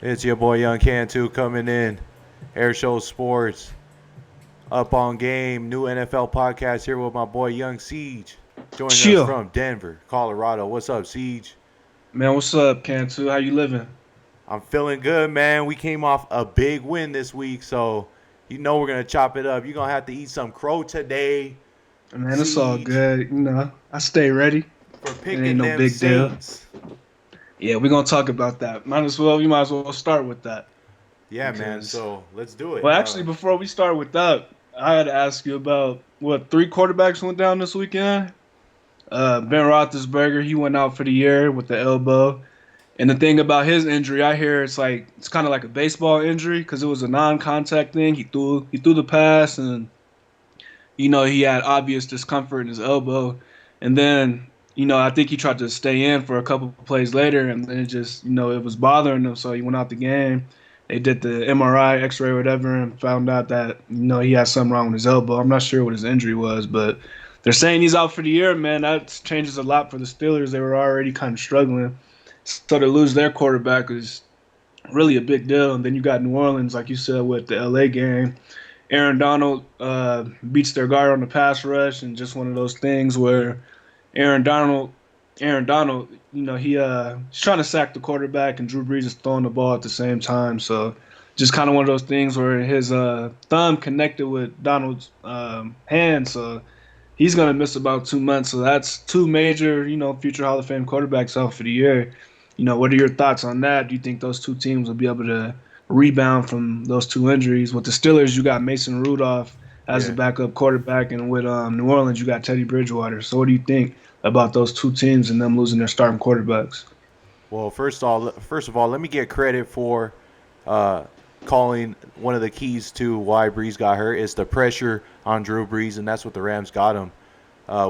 It's your boy Young Cantu coming in. Airshow Sports. Up on game. New NFL podcast here with my boy Young Siege. Joining us Chill. from Denver, Colorado. What's up, Siege? Man, what's up, Cantu? How you living? I'm feeling good, man. We came off a big win this week, so you know we're going to chop it up. You're going to have to eat some crow today, Man, it's all Siege, good. I stay ready. for It ain't picking no them big deal. Saints. Yeah, we're gonna talk about that. We might as well start with that. Yeah, man. Because So let's do it. well actually before we start with that, I had to ask you about what three quarterbacks went down this weekend? Ben Roethlisberger, he went out for the year with the elbow. And the thing about his injury, I hear it's kind of like a baseball injury because it was a non-contact thing. He threw the pass and he had obvious discomfort in his elbow. And then, I think he tried to stay in for a couple of plays later, and then it was bothering him. So he went out the game. They did the MRI, X-ray, or whatever, and found out that he had something wrong with his elbow. I'm not sure what his injury was, but they're saying he's out for the year. Man, that changes a lot for the Steelers. They were already kind of struggling, so to lose their quarterback is really a big deal. And then you got New Orleans, like you said, with the LA game. Aaron Donald beats their guard on the pass rush, and just one of those things where Aaron Donald, Aaron Donald, he's trying to sack the quarterback, and Drew Brees is throwing the ball at the same time. So just kind of one of those things where his thumb connected with Donald's hand, so he's gonna miss about 2 months. So that's two major, future Hall of Fame quarterbacks out for the year. What are your thoughts on that? Do you think those two teams will be able to rebound from those two injuries? With the Steelers, you got Mason Rudolph as the Yeah. backup quarterback, and with New Orleans, you got Teddy Bridgewater. So, what do you think about those two teams and them losing their starting quarterbacks? Well, first of all, let me get credit for uh, calling one of the keys to why Breeze got hurt is the pressure on Drew Brees, and that's what the Rams got him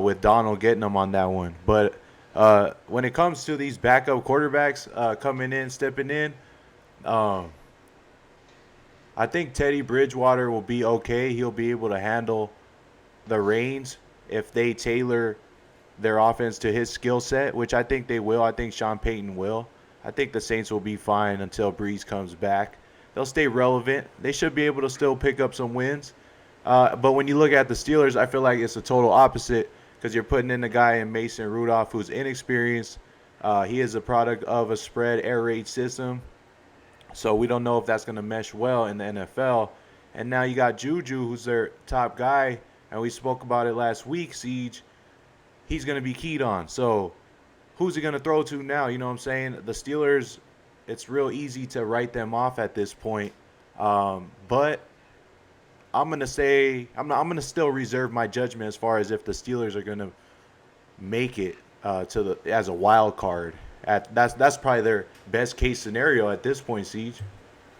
with Donald getting him on that one. But when it comes to these backup quarterbacks coming in, stepping in, um, I think Teddy Bridgewater will be okay. He'll be able to handle the reins if they tailor their offense to his skill set, which I think they will. I think Sean Payton will. I think the Saints will be fine until Breeze comes back. They'll stay relevant. They should be able to still pick up some wins. But when you look at the Steelers, I feel like it's the total opposite because you're putting in a guy in Mason Rudolph who's inexperienced. He is a product of a spread air raid system. So we don't know if that's going to mesh well in the NFL. And now you got Juju, who's their top guy. And we spoke about it last week, Siege. He's going to be keyed on. So who's he going to throw to now? You know what I'm saying? The Steelers, it's real easy to write them off at this point. But I'm going to say I'm going to still reserve my judgment as far as if the Steelers are going to make it to the as a wild card. That's probably their best case scenario at this point, Siege.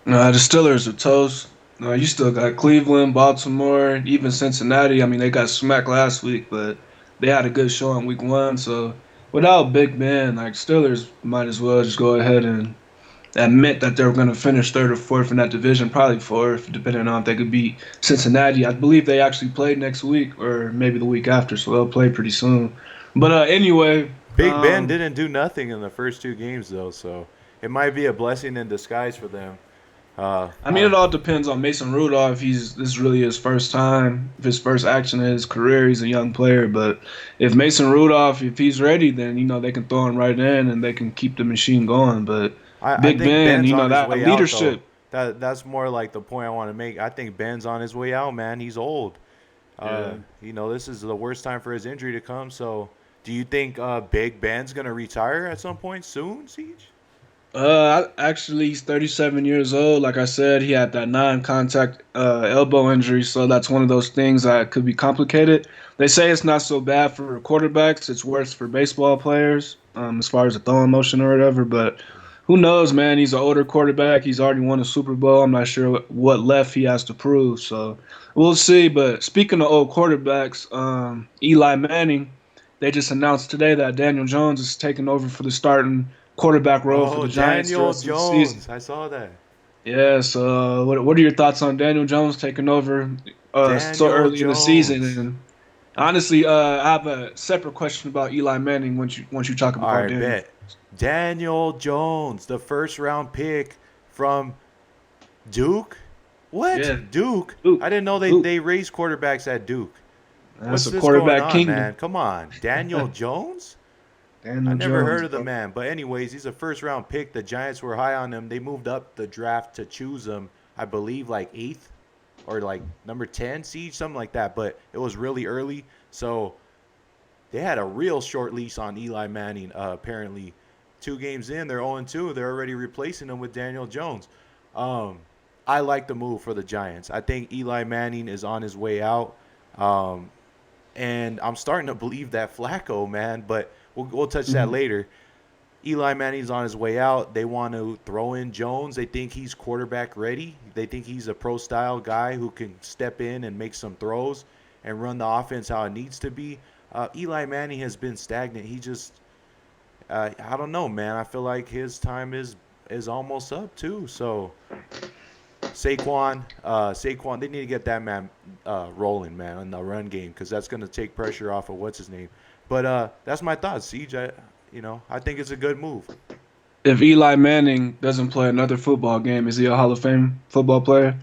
The Steelers are toast. You still got Cleveland, Baltimore, even Cincinnati. I mean, they got smacked last week, but they had a good show in week one. So without Big Ben, like Steelers might as well just go ahead and admit that they're going to finish third or fourth in that division, probably fourth, depending on if they could beat Cincinnati. I believe they actually play next week or maybe the week after, so they'll play pretty soon. But anyway, Big Ben didn't do nothing in the first two games though, so it might be a blessing in disguise for them. Uh, I mean, uh, it all depends on Mason Rudolph. This is really his first time, his first action in his career. He's a young player, but if Mason Rudolph, if he's ready, then they can throw him right in and they can keep the machine going. But I Big think Ben, Ben's on his that way out though. leadership. That's more like the point I want to make. I think Ben's on his way out, man. He's old. Yeah. This is the worst time for his injury to come. So, do you think Big Ben's gonna retire at some point soon, Siege? Actually, he's 37 years old. Like I said, he had that non-contact elbow injury, so that's one of those things that could be complicated. They say it's not so bad for quarterbacks; it's worse for baseball players, as far as the throwing motion or whatever. But who knows, man? He's an older quarterback. He's already won a Super Bowl. I'm not sure what left he has to prove, so we'll see. But speaking of old quarterbacks, Eli Manning, they just announced today that Daniel Jones is taking over for the starting quarterback role for Oh, the Giants the Daniel rest of the season. Jones. I saw that. Yeah, so what are your thoughts on Daniel Jones taking over so Daniel early in the season? Jones. And honestly, I have a separate question about Eli Manning once you talk All about right, Daniel. bet. Daniel Jones, the first round pick from Duke. What? Yeah, Duke? Duke. I didn't know Duke. they raised quarterbacks at Duke. That's What's a this going quarterback on, kingdom. man? Come on. Daniel Jones? I Daniel never Jones, heard of the bro. man. But anyways, he's a first round pick. The Giants were high on him. They moved up the draft to choose him, I believe, like eighth or like number 10 seed, something like that. But it was really early. So they had a real short leash on Eli Manning, apparently. 2 games in, they're 0-2. They're already replacing him with Daniel Jones. Um, I like the move for the Giants. I think Eli Manning is on his way out. Um, and I'm starting to believe that Flacco, man, but we'll touch that Mhm. later. Eli Manning's on his way out. They want to throw in Jones. They think he's quarterback ready. They think he's a pro style guy who can step in and make some throws and run the offense how it needs to be. Eli Manning has been stagnant. He just, I don't know, man. I feel like his time is almost up too. So Saquon, they need to get that man rolling, man, in the run game because that's going to take pressure off of what's his name. But that's my thoughts, Siege. I think it's a good move. If Eli Manning doesn't play another football game, is he a Hall of Fame football player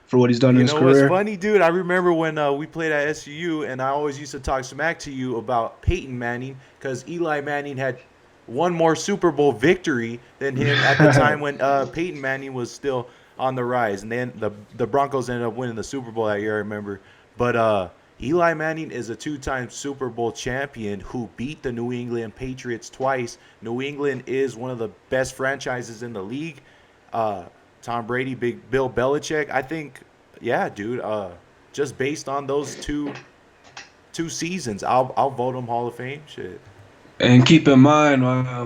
for what he's done in You his know what's career? funny, dude? I remember when we played at SUU, and I always used to talk smack to you about Peyton Manning because Eli Manning had one more Super Bowl victory than him at the time when Peyton Manning was still on the rise, and then the Broncos ended up winning the Super Bowl that year. I remember, but Eli Manning is a 2-time Super Bowl champion who beat the New England Patriots twice. New England is one of the best franchises in the league. Uh, Tom Brady, Big Bill Belichick. I think, yeah, dude. Just based on those two seasons, I'll vote him Hall of Fame. Shit. And keep in mind,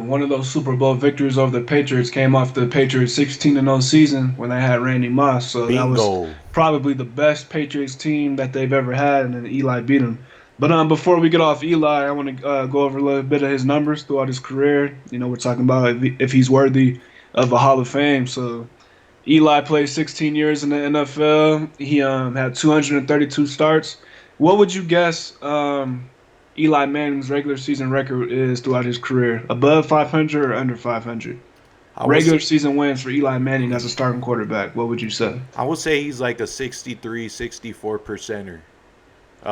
one of those Super Bowl victories over the Patriots came off the Patriots 16-0 season when they had Randy Moss. So that was Bingo. probably the best Patriots team that they've ever had, and then Eli beat them. But before we get off Eli, I want to go over a little bit of his numbers throughout his career. We're talking about if he's worthy of a Hall of Fame. So Eli played 16 years in the NFL. He had 232 starts. What would you guess Eli Manning's regular season record is throughout his career? Above 500 or under 500? I was Regular season wins for Eli Manning as a starting quarterback. What would you say? I would say he's like a 63, 64 percenter.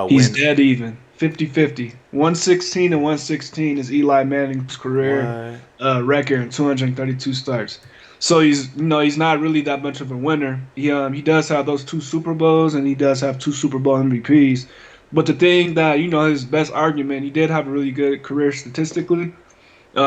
He's Win. dead even. 50-50. 116 and 116 is Eli Manning's career What? record in 232 starts. So he's not really that much of a winner. He does have those two Super Bowls and he does have two Super Bowl MVPs. But the thing that his best argument, he did have a really good career statistically.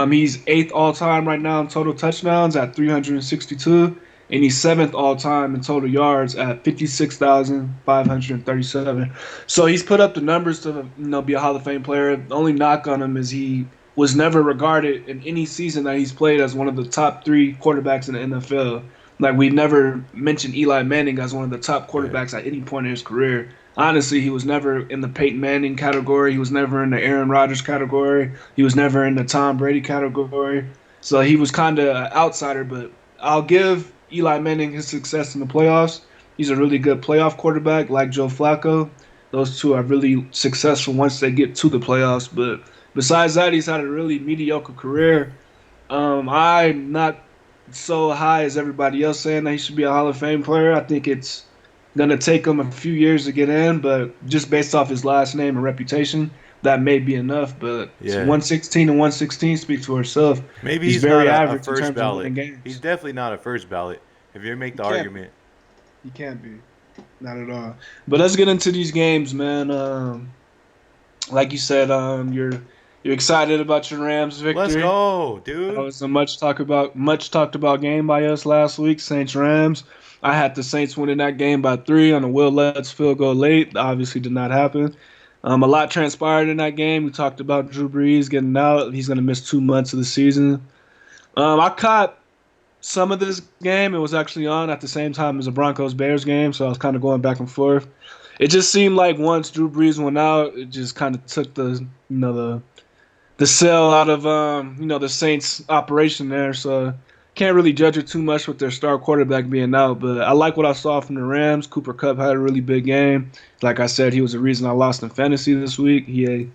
He's eighth all time right now in total touchdowns at 362, and he's seventh all time in total yards at 56,537. So he's put up the numbers to be a Hall of Fame player. The only knock on him is he was never regarded in any season that he's played as one of the top three quarterbacks in the NFL. Like we never mentioned Eli Manning as one of the top Right. quarterbacks at any point in his career. Honestly, he was never in the Peyton Manning category. He was never in the Aaron Rodgers category. He was never in the Tom Brady category. So he was kind of an outsider, but I'll give Eli Manning his success in the playoffs. He's a really good playoff quarterback like Joe Flacco. Those two are really successful once they get to the playoffs. But besides that, he's had a really mediocre career. I'm not so high as everybody else saying that he should be a Hall of Fame player. I think it's gonna take him a few years to get in, but just based off his last name and reputation, that may be enough. But Yeah. 116 and 116 speaks for herself. Maybe He's he's not very a average in first terms of ballot. winning He's games. definitely not a first ballot. If you make He the can't be. argument, He can't be. Not at all. But let's get into these games, man. Like you said, you're excited about your Rams let's victory. go, That dude. was a much talked about game by us last week, Saints Rams. I had the Saints winning that game by 3 on a Will Lutz field goal late. That obviously did not happen. A lot transpired in that game. We talked about Drew Brees getting out. He's going to miss 2 months of the season. I caught some of this game. It was actually on at the same time as the Broncos Bears game, so I was kind of going back and forth. It just seemed like once Drew Brees went out, it just kind of took the sell out of the Saints operation there. So can't really judge it too much with their star quarterback being out. But I like what I saw from the Rams. Cooper Kupp had a really big game. Like I said, he was the reason I lost in fantasy this week. I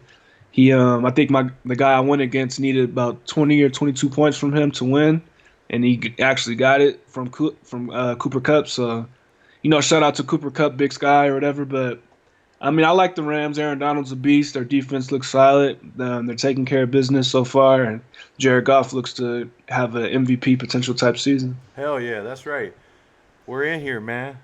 think the guy I went against needed about 20 or 22 points from him to win. and he actually got it from Cooper Cup. So shout out to Cooper Cup, Big Sky or whatever. But I mean, I like the Rams. Aaron Donald's a beast. Their defense looks solid. They're taking care of business so far, and Jared Goff looks to have an MVP potential type season. Hell yeah, that's right. We're in here, man.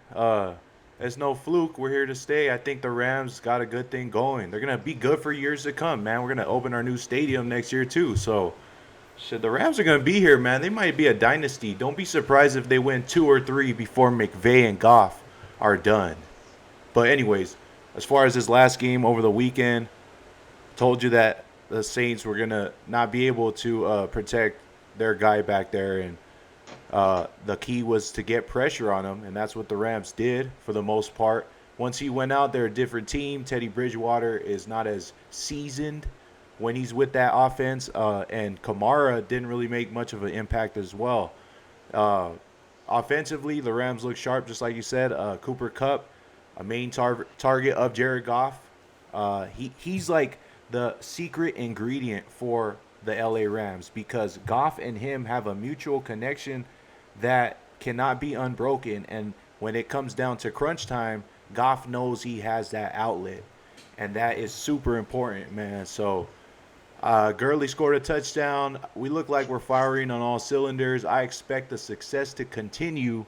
It's no fluke. We're here to stay. I think the Rams got a good thing going. They're gonna be good for years to come, man. We're gonna open our new stadium next year too. So, shit, the Rams are gonna be here, man. They might be a dynasty. Don't be surprised if they win 2 or 3 before McVay and Goff are done. But anyways, as far as this last game over the weekend, told you that the Saints were gonna not be able to protect their guy back there, and the key was to get pressure on him, and that's what the Rams did for the most part. Once he went out, they're a different team. Teddy Bridgewater is not as seasoned when he's with that offense, and Kamara didn't really make much of an impact as well. Uh, Offensively, the Rams look sharp, just like you said. Cooper Cup, a main target of Jared Goff. He's like the secret ingredient for the LA Rams because Goff and him have a mutual connection that cannot be unbroken. And when it comes down to crunch time, Goff knows he has that outlet, and that is super important, man. So Gurley scored a touchdown. We look like we're firing on all cylinders. I expect the success to continue,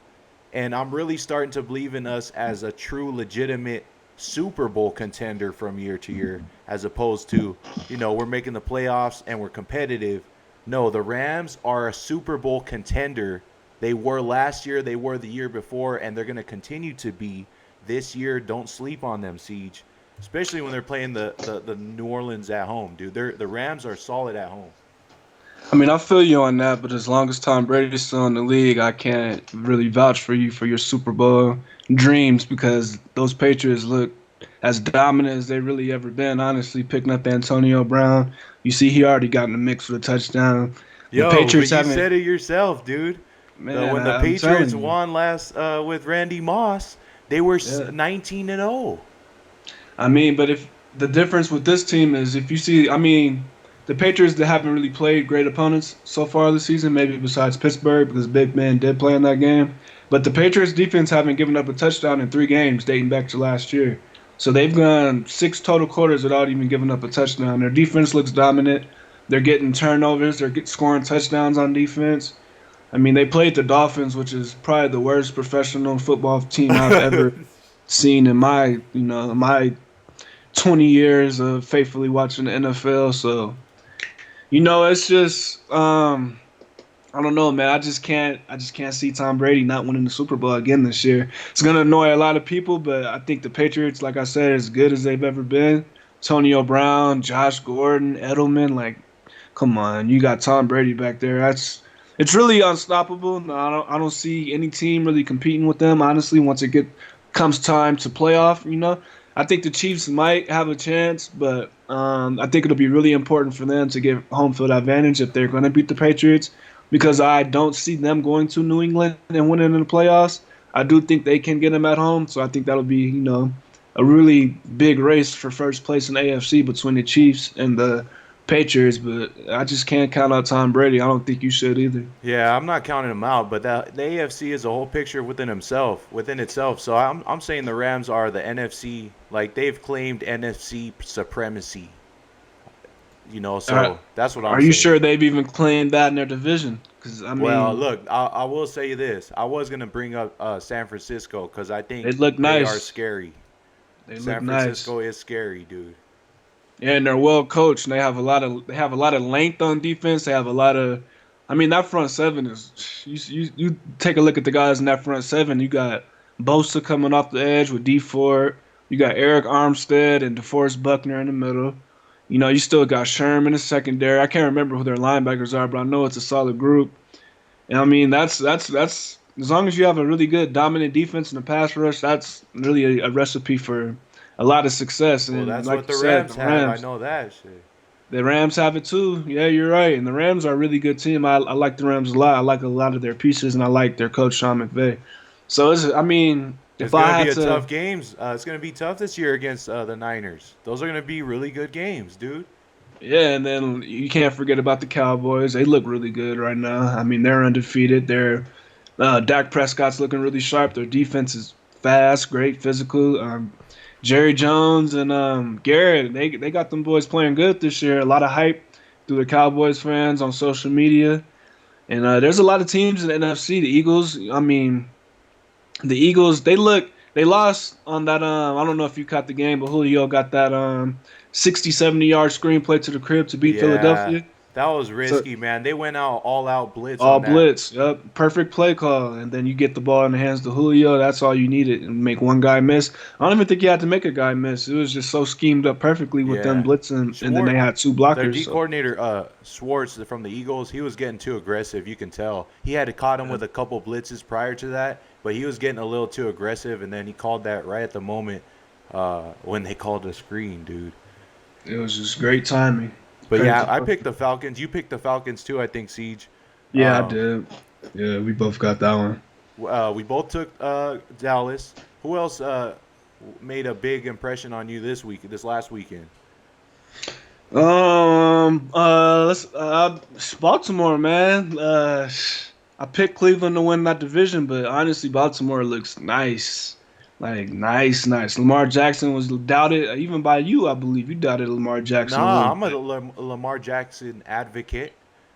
and I'm really starting to believe in us as a true, legitimate Super Bowl contender from year to year, as opposed to, we're making the playoffs and we're competitive. No, the Rams are a Super Bowl contender. They were last year, they were the year before, and they're going to continue to be this year. Don't sleep on them, Siege. Especially when they're playing the New Orleans at home, dude. The Rams are solid at home. I mean, I feel you on that, but as long as Tom Brady's still in the league, I can't really vouch for you for your Super Bowl dreams because those Patriots look as dominant as they really ever been. Honestly, picking up Antonio Brown, you see he already got in the mix for the touchdown. The Yo, Patriots but you haven't, said it yourself, dude. man. When the I'm Patriots telling you, won last with Randy Moss, they were yeah. 19-0. I mean, but if the difference with this team is if you see, I mean, the Patriots that haven't really played great opponents so far this season, maybe besides Pittsburgh because Big Ben did play in that game. But the Patriots defense haven't given up a touchdown in 3 games dating back to last year. So they've gone 6 total quarters without even giving up a touchdown. Their defense looks dominant. They're getting turnovers. They're scoring touchdowns on defense. I mean, they played the Dolphins, which is probably the worst professional football team I've ever seen in my 20 years of faithfully watching the NFL. So, it's just I don't know, man. I just can't see Tom Brady not winning the Super Bowl again this year. It's gonna annoy a lot of people, but I think the Patriots, like I said, are as good as they've ever been. Antonio Brown, Josh Gordon, Edelman, like, come on, you got Tom Brady back there. It's really unstoppable. No, I don't see any team really competing with them. Honestly, once it comes time to playoff. I think the Chiefs might have a chance, but I think it'll be really important for them to get home field advantage if they're going to beat the Patriots, because I don't see them going to New England and winning in the playoffs. I do think they can get them at home, so I think that'll be a really big race for first place in the AFC between the Chiefs and the Patriots. But I just can't count out Tom Brady. I don't think you should either. Yeah, I'm not counting them out, but the AFC is a whole picture within itself. So I'm saying the Rams are the NFC, like they've claimed NFC supremacy. So that's what I'm Are saying. you sure they've even claimed that in their division? Because I mean, Well, look, I will say this. I was gonna bring up San Francisco because I they think look they are nice. scary. They look San nice. Francisco is scary, dude. Yeah, and they're well coached. And they have a lot of length on defense. They have a lot of. I mean, that front seven is. You take a look at the guys in that front seven. You got Bosa coming off the edge with D Ford. You got Eric Armstead and DeForest Buckner in the middle. You still got Sherman in the secondary. I can't remember who their linebackers are, but I know it's a solid group. And I mean, that's as long as you have a really good dominant defense in the pass rush, that's really a recipe for a lot of success. Well, And that's what like you the said, Rams have. I know that shit. the Rams have it too. Yeah, you're right. And the Rams are a really good team. I like the Rams a lot. I like a lot of their pieces, and I like their coach Sean McVay. So I mean, It's if I gonna be had a to, tough games. It's gonna be tough this year against the Niners. Those are gonna be really good games, dude. Yeah, and then you can't forget about the Cowboys. They look really good right now. I mean, they're undefeated. Dak Prescott's looking really sharp. Their defense is fast, great, physical. Jerry Jones and Garrett, they got them boys playing good this year. A lot of hype through the Cowboys fans on social media. And there's a lot of teams in the NFC. The Eagles, I mean, the Eagles, they lost on that. I don't know if you caught the game, but Julio got that 60, 70 yard screenplay to the crib to beat Yeah, Philadelphia. that was So risky, man. They went out all out blitz all on that. blitz, yep, perfect play call, and then you get the ball in the hands to Julio. That's all you needed, and make one guy miss. I don't even think you had to make a guy miss. It was just so schemed up perfectly with them Yeah, blitzing, and then they Schwartz, had two their blockers. D So coordinator, Schwartz from the Eagles, he was getting too aggressive. You can tell he had caught him yeah, with a couple blitzes prior to that, but he was getting a little too aggressive, and then he called that right at the moment when they called the screen, dude. it was just great timing. But Credit yeah, to I both. picked the Falcons. You picked the Falcons too, I think, Siege. Yeah, I Um, did. Yeah, we both got that one. we both took Dallas. Who else made a big impression on you this last weekend? Let's Baltimore, man. I picked Cleveland to win that division, but honestly, Baltimore looks nice. Like nice, nice. Lamar Jackson was doubted, even by you, I believe. You doubted Lamar Jackson a Nah, little I'm a bit. Lamar Jackson advocate.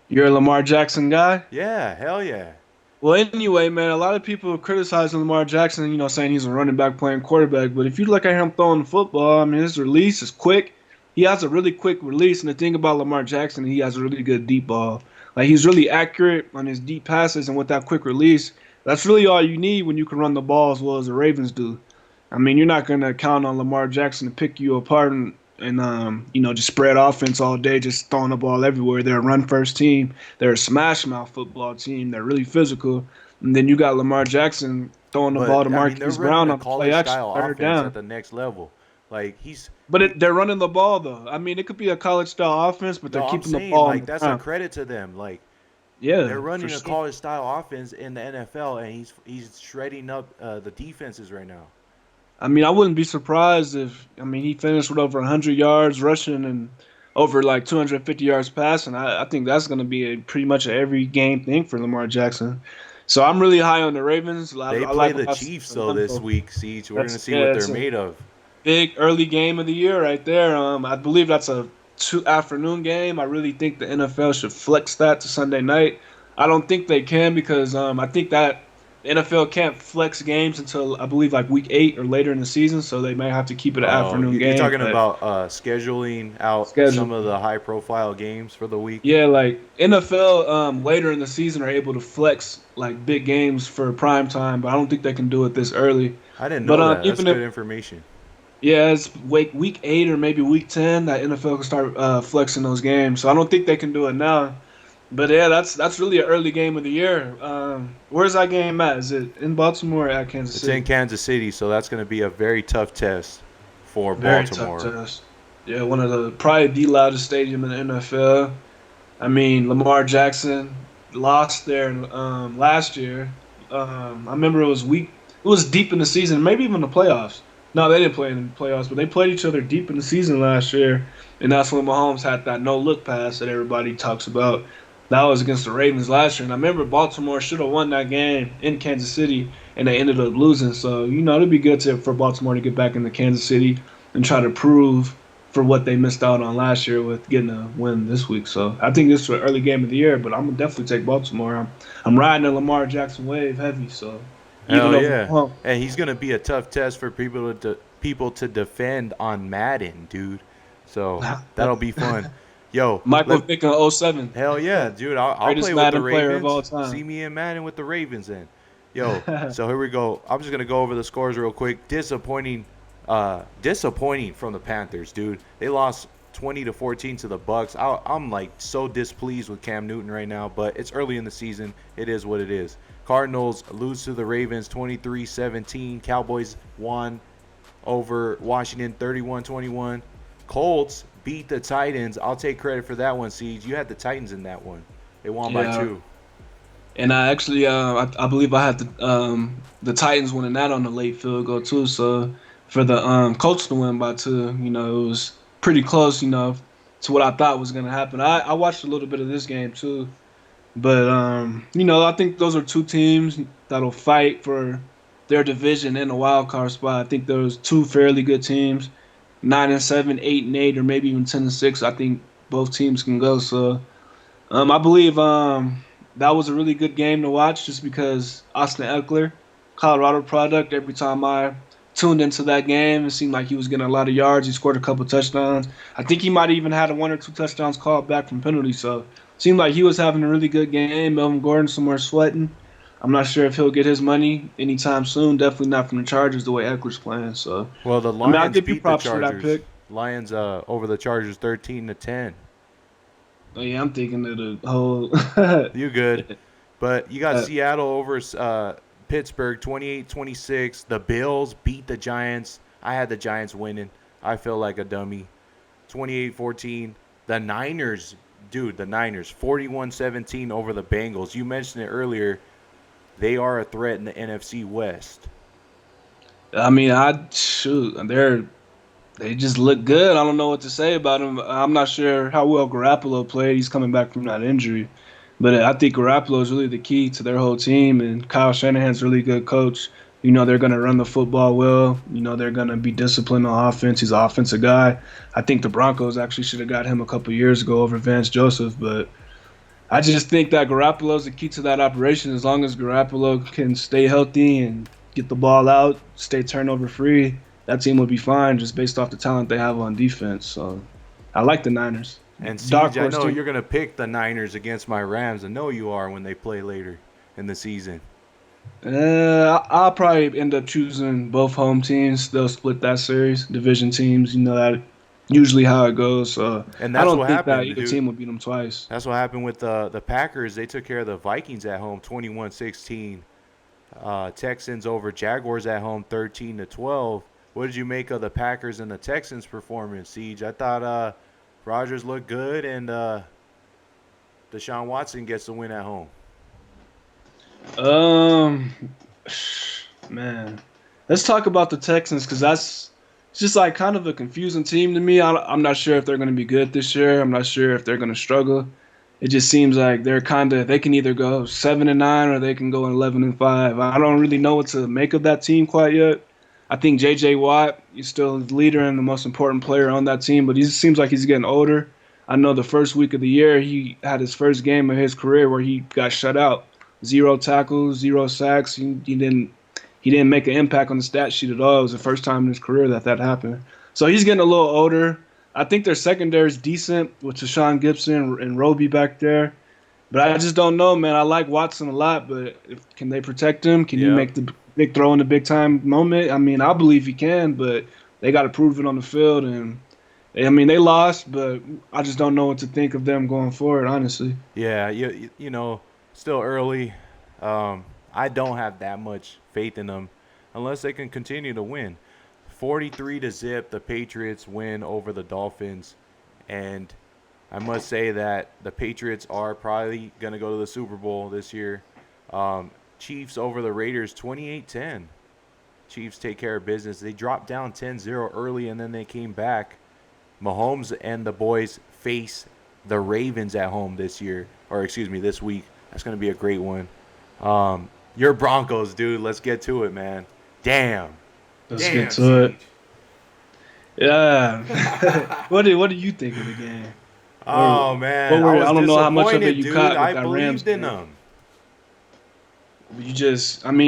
You're a Lamar Jackson guy? Yeah, hell yeah. Well, anyway, man, a lot of people criticize Lamar Jackson, saying he's a running back playing quarterback. But if you look at him throwing the football, I mean, his release is quick. He has a really quick release. And the thing about Lamar Jackson, he has a really good deep ball. Like, he's really accurate on his deep passes. And with that quick release, that's really all you need when you can run the ball as well as the Ravens do. I mean, you're not going to count on Lamar Jackson to pick you apart and just spread offense all day, just throwing the ball everywhere. They're a run first team. They're a smash mouth football team. They're really physical. And then you got Lamar Jackson throwing the ball to But I mean, they're Marquise running Brown a on the play college action, style third offense at down. the next level. Like They're running the ball though. I mean, it could be a college style offense, but they're no, I'm keeping the saying ball on like the that's a ground. credit to them. Like Yeah, they're for running a sure. college style offense in the NFL, and he's shredding up the defenses right now. I mean, I wouldn't be surprised if he finished with over 100 yards rushing and over like 250 yards passing. I think that's going to be pretty much a every game thing for Lamar Jackson. So I'm really high on the Ravens. They I play like what the I see Chiefs from though them. this So week, Siege. We're gonna that's see what yeah, they're it's a made of. big early game of the year right there. I believe that's a two afternoon game. I really think the NFL should flex that to Sunday night. I don't think they can because I think that the NFL can't flex games until I believe like week 8 or later in the season, so they may have to keep it an Oh, afternoon you're game. talking But about scheduling out schedule, some of the high profile games for the week. yeah, like NFL later in the season are able to flex like big games for prime time, but I don't think they can do it this early. I didn't But know that. That's even if good information. yeah, it's week 8 or maybe week 10 that NFL can start flexing those games. So I don't think they can do it now. But yeah, that's really an early game of the year. Where's that game at? Is it in Baltimore or at Kansas It's in City? Kansas City, so that's going to be a very tough test for Very tough Baltimore. test. Yeah, one of the probably the loudest stadium in the NFL. I mean, Lamar Jackson lost there last year. I remember it was deep in the season, maybe even the playoffs. No, they didn't play in the playoffs, but they played each other deep in the season last year, and that's when Mahomes had that no look pass that everybody talks about. That was against the Ravens last year, and I remember Baltimore should have won that game in Kansas City, and they ended up losing. So it'd be good for Baltimore to get back into Kansas City and try to prove for what they missed out on last year with getting a win this week. So I think this is an early game of the year, but I'm gonna definitely take Baltimore. I'm riding the Lamar Jackson wave heavy, so even Hell over yeah. Mahomes. And he's going to be a tough test for people to defend on Madden, dude. So that'll be fun. Yo, Michael Vick in '07, hell yeah, dude. I'll greatest play with the Madden player of all Ravens. time. See me in Madden with the Ravens then. Yo, so here we go. I'm just going to go over the scores real quick. Disappointing from the Panthers, dude. They lost 20-14 to the Bucks. I'm like so displeased with Cam Newton right now, but it's early in the season. It is what it is. Cardinals lose to the Ravens 23-17. Cowboys won over Washington 31-21. Colts beat the Titans. I'll take credit for that one, Siege. You had the Titans in that one. They won by Yeah, 2. and I actually I believe I had the Titans winning that on the late field goal too. So for the Colts to win by 2, it was pretty close. to what I thought was gonna happen. I watched a little bit of this game too, but I think those are two teams that'll fight for their division in a wild card spot. I think those two fairly good teams, 9-7, 8-8, or maybe even 10-6. I think both teams can go. So I believe that was a really good game to watch just because Austin Eckler, Colorado product. Every time I tuned into that game, it seemed like he was getting a lot of yards. He scored a couple touchdowns. I think he might have even had a one or two touchdowns called back from penalty. So it seemed like he was having a really good game. Melvin Gordon somewhere sweating. I'm not sure if he'll get his money anytime soon. Definitely not from the Chargers the way Eckler's playing. So Well, the I mean, I'll Lions give you beat the props for that Chargers. pick. Lions over the Chargers 13-10. Oh, yeah, I'm thinking of the whole. You good. But you got uh, Seattle over Pittsburgh 28-26. The Bills beat the Giants. I had the Giants winning. I feel like a dummy. 28-14. The Niners, dude, the Niners 41-17 over the Bengals. You mentioned it earlier. They are a threat in the NFC West. I mean, they just look good. I don't know what to say about them. I'm not sure how well Garoppolo played. He's coming back from that injury, but I think Garoppolo is really the key to their whole team. And Kyle Shanahan's a really good coach. They're going to run the football well. They're going to be disciplined on offense. He's an offensive guy. I think the Broncos actually should have got him a couple years ago over Vance Joseph, but I just think that Garoppolo is the key to that operation. As long as Garoppolo can stay healthy and get the ball out, stay turnover free, that team will be fine just based off the talent they have on defense. So I like the Niners. And Dark Siege, I horse know team. you're going to pick the Niners against my Rams. I know you are when they play later in the season. I'll probably end up choosing both home teams. They'll split that series, division teams. That usually how it goes. So And I that's don't what think that happened, either dude. team will beat them twice. That's what happened with the Packers. They took care of the Vikings at home 21-16. Texans over Jaguars at home 13-12. What did you make of the Packers and the Texans performance, Siege? I thought Rodgers looked good and Deshaun Watson gets the win at home. Um, man, let's talk about the Texans because it's just like kind of a confusing team to me. I'm not sure if they're going to be good this year. I'm not sure if they're going to struggle. It just seems like they can either go 7-9 or they can go 11-5. I don't really know what to make of that team quite yet. I think J.J. Watt is still the leader and the most important player on that team, but he seems like he's getting older. I know the first week of the year he had his first game of his career where he got shut out. 0 tackles, 0 sacks. He didn't make an impact on the stat sheet at all. It was the first time in his career that happened. So he's getting a little older. I think their secondary is decent with Tashawn Gibson and Roby back there. But I just don't know, man. I like Watson a lot, but can they protect him? Can he Yep. make the big throw in the big time moment? I mean, I believe he can, but they got to prove it on the field. And I mean, they lost, but I just don't know what to think of them going forward, honestly. Yeah, you know, still early. I don't have that much faith in them unless they can continue to win. 43-0, the Patriots win over the Dolphins, and I must say that the Patriots are probably going to go to the Super Bowl this year. Chiefs over the Raiders 28-10. Chiefs take care of business. They dropped down 10-0 early, and then they came back. Mahomes and the boys face the Ravens at home this week. That's going to be a great one. Your Broncos, dude. Let's get to it, man. Damn. Let's Damn, get to it. Siege. Yeah. What do you think of the game? Oh, man. I was I don't know how much of it disappointed, you dude. caught with I that Rams believed in game. them.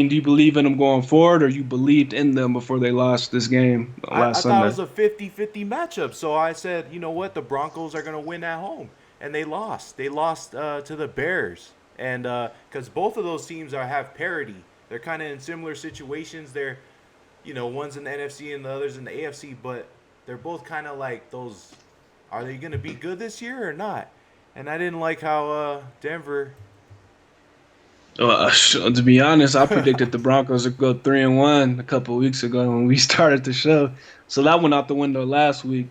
Do you believe in them going forward, or you believed in them before they lost this game I last thought it Sunday? was a 50-50 matchup, so I said, you know what? The Broncos are going to win at home. And they lost. They lost to the Bears. And because both of those teams have parity. They're kind of in similar situations. They're, one's in the NFC and the other's in the AFC, but they're both kind of like those, are they going to be good this year or not? And I didn't like how Denver. To be honest, I predicted the Broncos would go 3-1 a couple of weeks ago when we started the show, so that went out the window last week.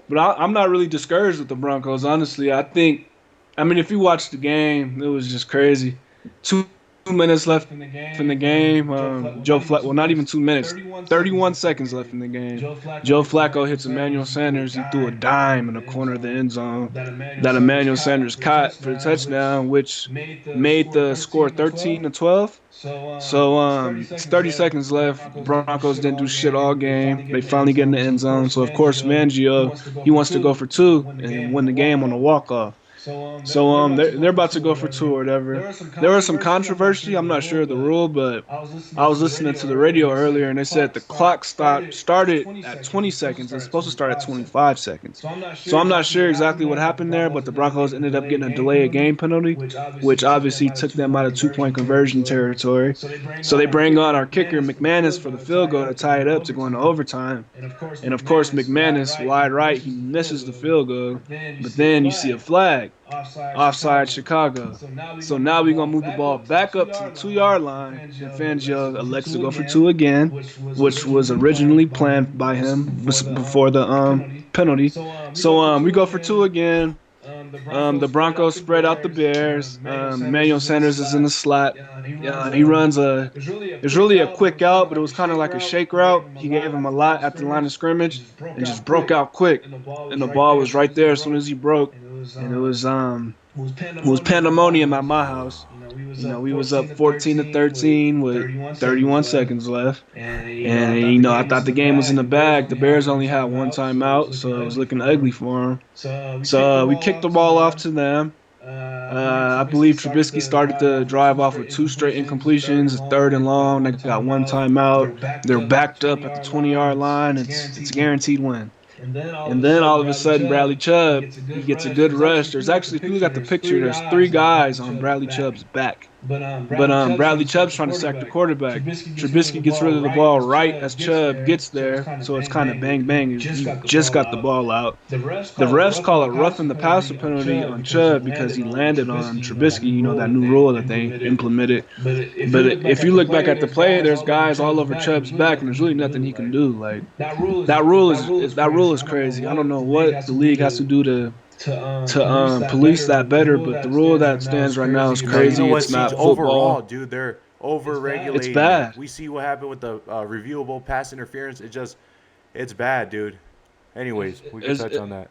But I'm not really discouraged with the Broncos, honestly. I mean, if you watch the game, it was just crazy. 2 minutes left in the game. Joe Flacco, well, not even 2 minutes, 31 seconds left in the game. Joe Flacco hits Emmanuel Sanders. He threw a dime in the corner of the end zone that Emmanuel Sanders caught for the touchdown, which made the score 13-12. So it's 30 seconds left. Broncos didn't do shit all game. They finally get in the end zone. So of course Fangio, he wants to go for two and win the game on a walk off. So they're about to go for two or whatever. There was some controversy. I'm not sure of the rule, but I was listening to the radio earlier and they said the clock started at 20 seconds. It's supposed to start at 25 seconds. So I'm not sure exactly what happened there, but the Broncos ended up getting a delay of game penalty, which obviously took them out of 2-point conversion territory. So they bring on our kicker McManus for the field goal to tie it up to go into overtime. And of course McManus, wide right, he misses the field goal, but then you see a flag. Offside Chicago. So now we're going to move the ball back up to the 2-yard line. And Fangio elects to go for two again, which was originally planned by him before the penalty. So we go for two again. The Broncos spread out the Bears. Emmanuel Sanders is in the slot. He runs it's really a quick out, but it was kind of like a shake route. He gave him a lot at the line of scrimmage and just broke out quick. And the ball was right there as soon as he broke. And it was pandemonium at my house. We was up 14-13 with 31 seconds left. And I thought the game was in the bag. The Bears only had one timeout, so it was looking ugly for them. So we kicked the ball off to them. I believe Trubisky started the drive off with two straight incompletions, a third and long. They got one timeout. They're backed up at the 20-yard line. It's a guaranteed win. And then all of a sudden, Bradley Chubb, he gets a good rush. There's actually, if you look at the picture, there's three guys on Bradley Chubb's back. But Bradley Chubb's trying to sack the quarterback. Trubisky gets rid of the ball right as Chubb gets there, so it's kind of bang bang. He just got the ball out. The refs call a roughing the passer penalty on Chubb because he landed on Trubisky. That new rule that they implemented. But if you look back at the play, there's guys all over Chubb's back, and there's really nothing he can do. Like that rule is crazy. I don't know what the league has to do to police that better, but the rule that stands right now is crazy. It's not football. Overall, dude, they're over-regulating. It's bad. We see what happened with the reviewable pass interference. It's bad, dude. Anyways, we can touch on that.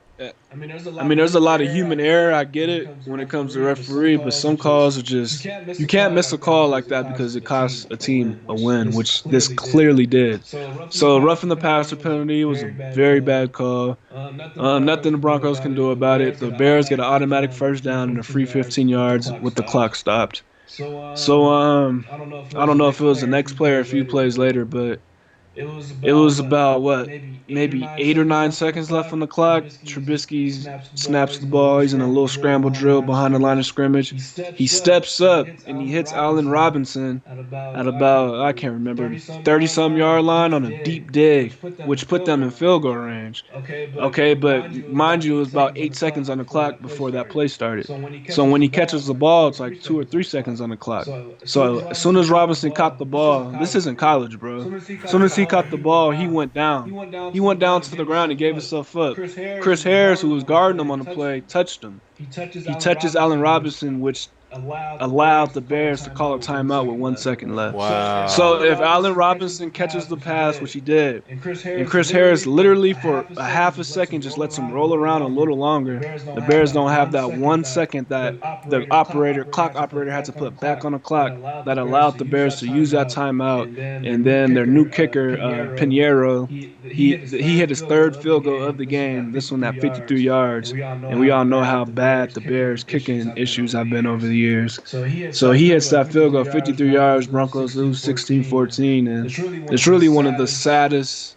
I mean, there's a lot of human error. I get it when it comes to referee, but some calls are just you can't miss a call like that because it costs a team a win, which this clearly did. So roughing the passer penalty was a very bad call. Nothing the Broncos can do about it. The Bears get an automatic first down and a free 15 yards with the clock stopped. So I don't know if it was the next play or a few plays later, but it was about maybe 8 or 9 seconds left on the clock. Trubisky snaps the ball. He's in a little scramble drill behind the line of scrimmage. He steps up and he hits Allen Robinson at about, I can't remember, 30-some yard line on a deep dig, which put them in field goal range. Okay, but mind you, it was about 8 seconds on the clock before that play started. So when he catches the ball, it's like 2 or 3 seconds on the clock. So as soon as Robinson caught the ball, this isn't college, bro. As soon as he caught the ball, he went down. He went down to the ground and gave himself up. Chris Harris, who was guarding him on the play, touched him. He touches Allen Robinson, which allowed the Bears to call a timeout with 1 second left. Wow. So if Allen Robinson catches the pass, which he did, and Chris Harris literally for a half a second just lets him roll around a little longer, the Bears don't have that 1 second that the clock operator had to put back on the clock that allowed the Bears to use that timeout. And then their new kicker, Pinheiro, he hit his third field goal of the game, this one at 53 yards. And we all know how bad the Bears' kicking issues have been over the years. So he hits that field goal 53 yards. Broncos lose 16-14, and it's really one of the saddest,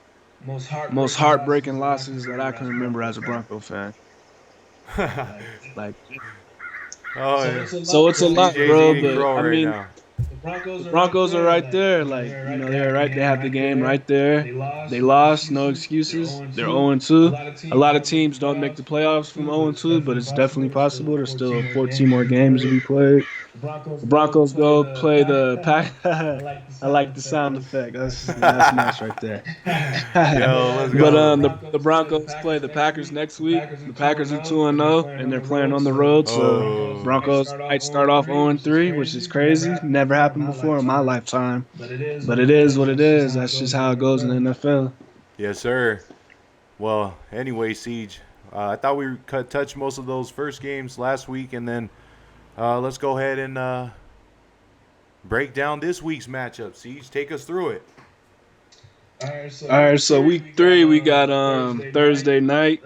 most heartbreaking losses that I can remember as a Bronco fan. So it's a lot, bro. But I mean, the Broncos are right there. They're right. They have the game right there. They lost, no excuses. They're 0-2. A lot of teams don't make the playoffs from 0-2, but it's definitely possible. There's still 14 more games to be played. The Broncos go play the Pack. I like the sound effect. That's nice right there. Yo, let's But go. the Broncos play the Packers next week. The Packers are 2-0, and they're playing on the road. So Oh, Broncos might start off 0-3, which is crazy. Never happened before in my lifetime. But it is what it is. That's just how it goes in the NFL. yes, sir. Well, anyway, Siege, I thought we touched most of those first games last week, and then let's go ahead and break down this week's matchup. Siege, take us through it. All right, so week 3 we got Thursday night.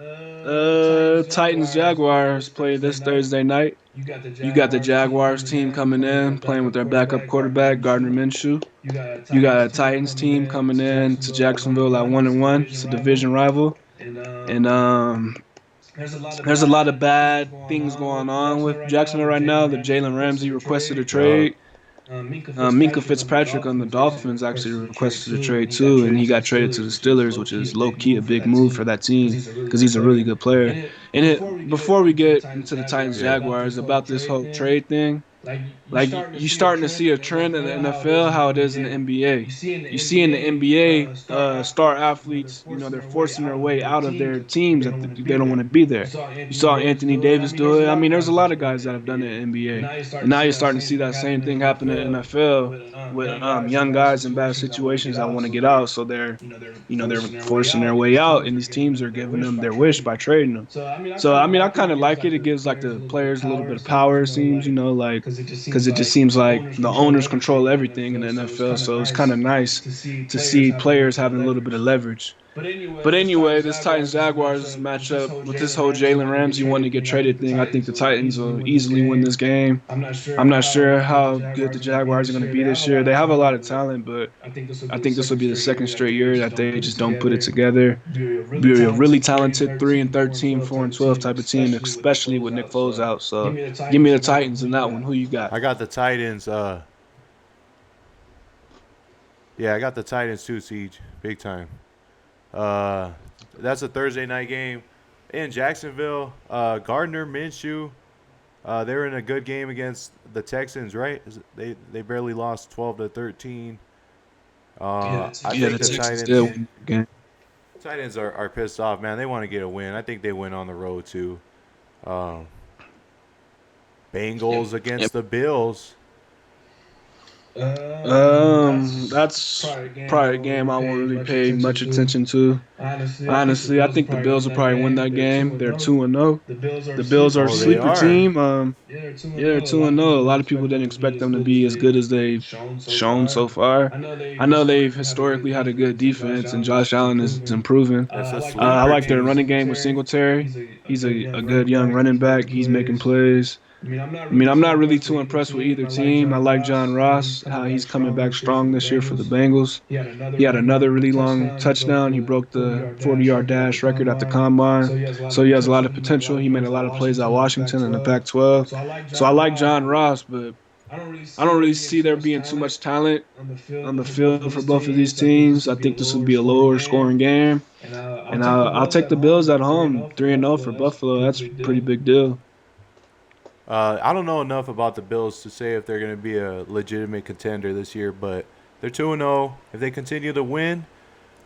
Titans Jaguars play this Thursday night. You got the Jaguars team coming in, playing with their backup quarterback, Gardner Minshew. You got a Titans team coming in to Jacksonville at 1-1. It's a division rival. And there's a lot of bad things going on with Jacksonville right now. The Jalen Ramsey requested a trade. Minka Fitzpatrick on the Dolphins actually requested a trade too, and he got traded to the Steelers, which is low key a big move for that team because he's a really good player. And before we get into the Titans Jaguars about this whole trade thing, like you starting to see a trend in the NFL, how it is in the NBA. You see in the NBA, star athletes, they're forcing their way out of their teams that they don't want to be there. You saw Anthony Davis do it. I mean, there's a lot of guys that have done it in the NBA, and now you're starting to see that same thing happen in the NFL with young guys in bad situations that want to get out, so they're forcing their way out, and these teams are giving them their wish by trading them. So I mean, I kind of like it. It gives like the players a little bit of power. It seems, like because it just seems like the owners control everything in the NFL. So it's kind of nice to see players having a little bit of leverage. But anyway, this Titans Jaguars matchup with this whole Jalen Ramsey wanting to get traded thing, I think the Titans will easily win this game. I'm not sure how good the Jaguars are going to be this year. They have a lot of talent, but I think this will be the second straight year that they just don't put it together. Be a really talented 3-13, 4-12 type of team, especially with Nick Foles out. So give me the Titans in that one. Who you got? I got the Titans. Yeah, I got the Titans too, Siege. Big time. That's a Thursday night game in Jacksonville. Gardner Minshew. They were in a good game against the Texans, right? They barely lost 12-13. I think the Titans are pissed off, man. They want to get a win. I think they win on the road too. Bengals against the Bills. That's probably a game I won't really pay much attention to. Honestly, I think the Bills will probably win that game. They're 2-0. The Bills are a sleeper team. Yeah, they're 2-0. A lot of people didn't expect them to be as good as they've shown so far. I know they've historically had a good defense, and Josh Allen is improving. I like their running game with Singletary. He's a good young running back. He's making plays. I mean, I'm not really too impressed with either team. I like John Ross, how he's coming back strong this year for the Bengals. He had another really long touchdown. He broke the 40-yard dash record at the combine. So he has a lot of potential. He made a lot of plays at Washington in the Pac-12. So I like John Ross, but I don't really see there being too much talent on the field for both of these teams. I think this will be a lower scoring game. And I'll take the Bills at home, 3-0 for Buffalo. That's a pretty big deal. I don't know enough about the Bills to say if they're going to be a legitimate contender this year, but they're 2-0. If they continue to win,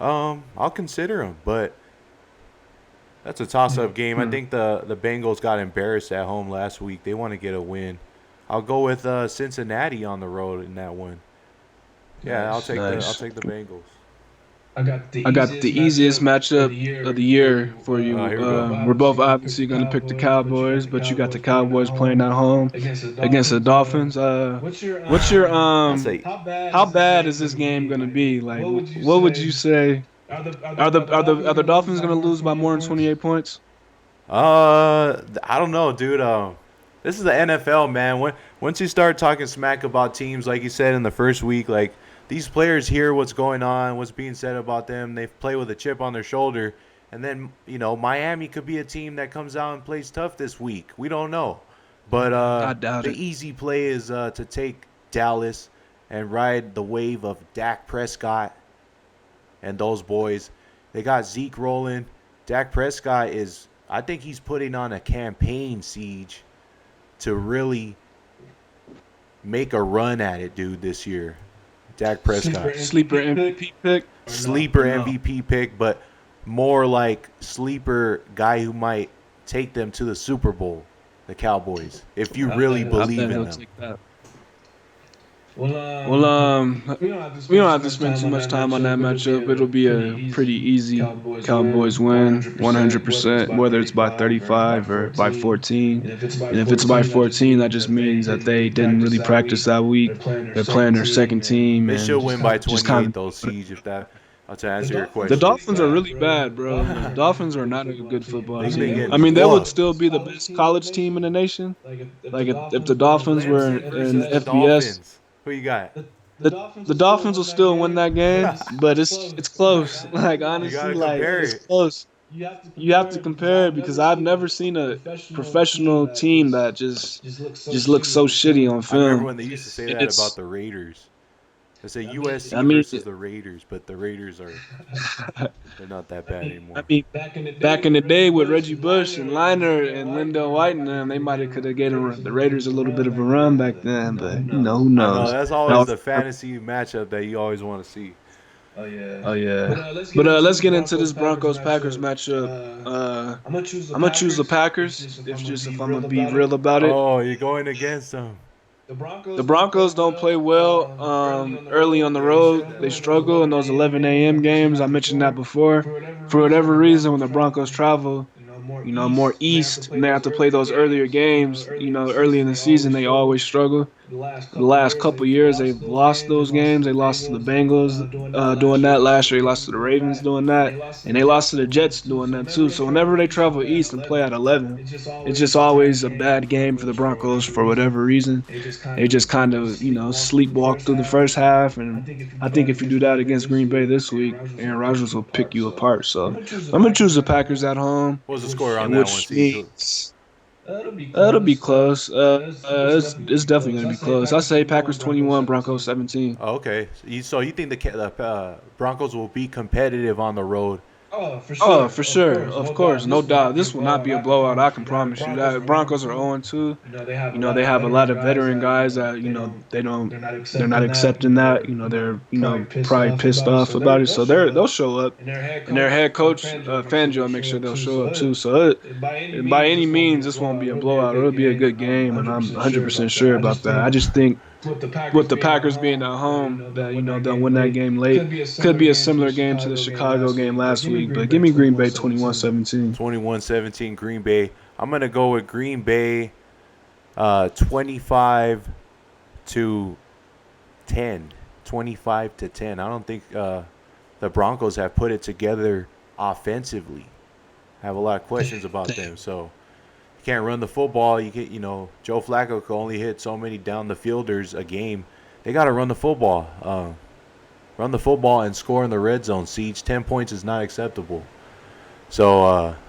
I'll consider them. But that's a toss-up game. I think the Bengals got embarrassed at home last week. They want to get a win. I'll go with Cincinnati on the road in that one. Yeah, I'll take the Bengals. I got the easiest matchup of the year for you. We're both obviously going to pick the Cowboys, but you got the Cowboys playing at home against the Dolphins. What's your how bad is this game going to be? Like, what would you say? Are the Dolphins going to lose by more than 28 points? I don't know, dude. This is the NFL, man. Once you start talking smack about teams, like you said in the first week, like, these players hear what's going on, what's being said about them. They play with a chip on their shoulder. And then, Miami could be a team that comes out and plays tough this week. We don't know. But I doubt it. Easy play is to take Dallas and ride the wave of Dak Prescott and those boys. They got Zeke rolling. Dak Prescott I think he's putting on a campaign, Siege, to really make a run at it, dude, this year. Dak Prescott. Sleeper MVP pick Sleeper or no? MVP pick, but more like sleeper guy who might take them to the Super Bowl, the Cowboys, if you really I believe bet in he'll them. take that. Well, Well, we don't have to spend too much time on that matchup. It'll be a pretty easy Cowboys win, 100%, whether it's by 35 or by 14. And if it's by 14, that just means that they didn't really practice that week. They're playing their second team They should and win by just kind 28 of. though, Siege. If that, to answer your The question, Dolphins are really bad, bro. The Dolphins are not a good football they've been team. I getting mean, they would whooped. still be the best college team in the nation. Like if the Dolphins were Clemson in versus the FBS, Dolphins. Who you got? the Dolphins will still win that game, but it's close. Like You honestly, gotta like compare it's it. close. You have to compare it because I've never seen a professional team that just looks so shitty on I remember film. when they used to say And that about it's, the Raiders. They say I USC mean, versus the Raiders, but the Raiders they're not that bad I anymore. mean, back in the day with Reggie Bush and Liner and Lindell White and them, they might have could have given the Raiders a little bit of a run back then, but who I know knows? that's always Now, the fantasy matchup that you always want to see. oh yeah, but let's get into this Broncos Packers matchup. I'm gonna choose the Packers if I'm gonna be real about it. Oh, you're going against them. The Broncos don't play well early on the road. They struggle in those 11 a.m. games. I mentioned that before. For whatever reason, when the Broncos travel, more east, and they have to play those earlier games, early in the season, they always struggle. The last couple years, they've lost those games. They lost to the Bengals doing that. Last year, they lost to the Ravens doing that. And they lost to the Jets doing that too. So whenever they travel east and play at 11, it's just always a bad game for the Broncos for whatever reason. They just kind of, sleepwalk through the first half. And I think if you do that against Green Bay this week, Aaron Rodgers will pick you apart. So I'm going to choose the Packers at home, What was the score on and that one, which Siege? means it'll be close. It's definitely going to be close. I say Packers 21, Broncos 17. Oh, okay. So you think the Broncos will be competitive on the road? Oh, for sure. Of course. No doubt. This will not be a blowout. I can promise you that. Broncos are 0-2. They have a lot of veteran guys that, they're not accepting that. They're, probably pissed off about it. So they'll show up. And their head coach, Fangio, will make sure they'll show up too. So by any means, this won't be a blowout. It'll be a good game. And I'm 100% sure about that. I just think with the Packers being at home, that they'll win that game late. Could be a similar game to the Chicago game last week, but give me Green Bay 21-17. 21-17 Green Bay. I'm gonna go with Green Bay, 25 to 10. 25 to 10. I don't think the Broncos have put it together offensively. I have a lot of questions about them. So you can't run the football. Joe Flacco can only hit so many down the fielders a game. They got to run the football. Run the football and score in the red zone. Siege, 10 points is not acceptable. So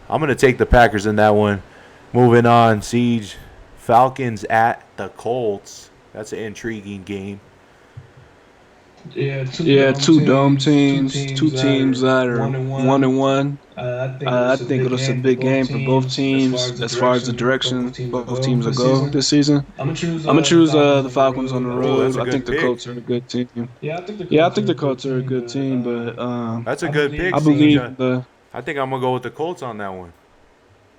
I'm going to take the Packers in that one. Moving on, Siege. Falcons at the Colts. That's an intriguing game. Yeah, two dome teams, two teams that are 1-1. I think it's a big game for both teams as far as the direction both teams will go this season. I'm gonna choose the Falcons on the Oh, that's road. a I good think the pick. Colts are a good team. Yeah, I think the Colts are a good team, but That's a good pick, I Siege. believe the. I think I'm going to go with the Colts on that one.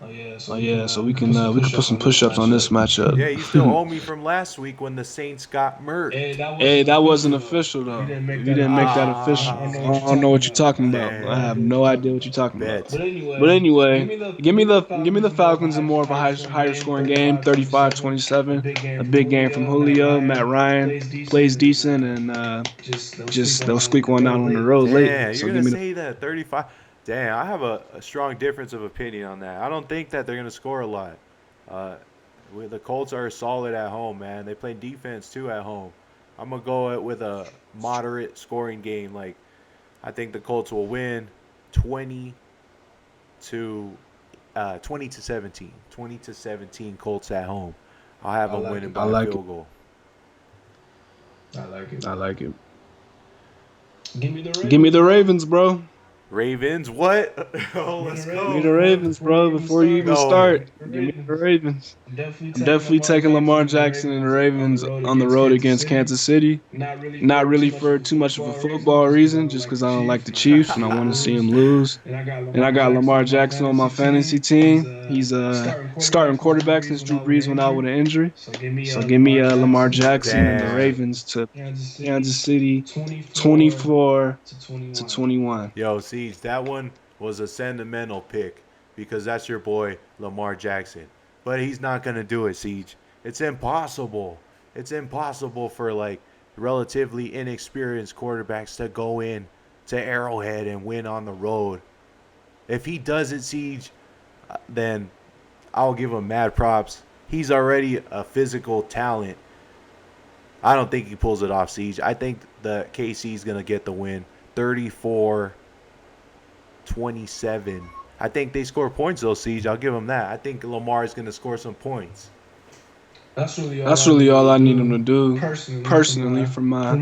Oh yeah, so we can put some push-ups on this matchup. Yeah, you still owe me from last week when the Saints got murked. Hey, that wasn't official though. You didn't make that official. I don't know what you're talking about. I have no idea what you're talking about. Bet. But anyway, give me the Falcons in more of a higher scoring game, 35-27. A big game from Julio. Matt Ryan plays decent, and just they'll squeak one out on the road late. Damn, So you're give going to me say that 35. Damn, I have a strong difference of opinion on that. I don't think that they're going to score a lot. The Colts are solid at home, man. They play defense, too, at home. I'm going to go with a moderate scoring game. Like, I think the Colts will win 20 to 17. 20 to 17 Colts at home. I'll have them winning by a field goal. I like it. Give me the Ravens, bro. Ravens, what? Oh, let's Give go. me the Ravens, bro. Before you even No. start, give me the Ravens. Definitely I'm taking definitely Lamar taking Lamar Jackson and the Jackson and the Ravens Ravens on the road against Kansas City. Not really for too much of a football reason, just because I don't like the Chiefs and I want to see them lose. And I got Lamar Jackson on my fantasy team. He's a starting quarterback since Drew Brees went out with an injury. So give me Lamar Jackson and the Damn. Ravens to Kansas City, 24-21. Yo, Siege, that one was a sentimental pick because that's your boy Lamar Jackson. But he's not gonna do it, Siege. It's impossible. It's impossible for like relatively inexperienced quarterbacks to go in to Arrowhead and win on the road. If he does it, Siege, then I'll give him mad props. He's already a physical talent. I don't think he pulls it off, Siege. I think the KC's going to get the win 34-27. I think they score points, though, Siege. I'll give them that. I think Lamar is going to score some points. That's That's really all I need him to do, personally for for my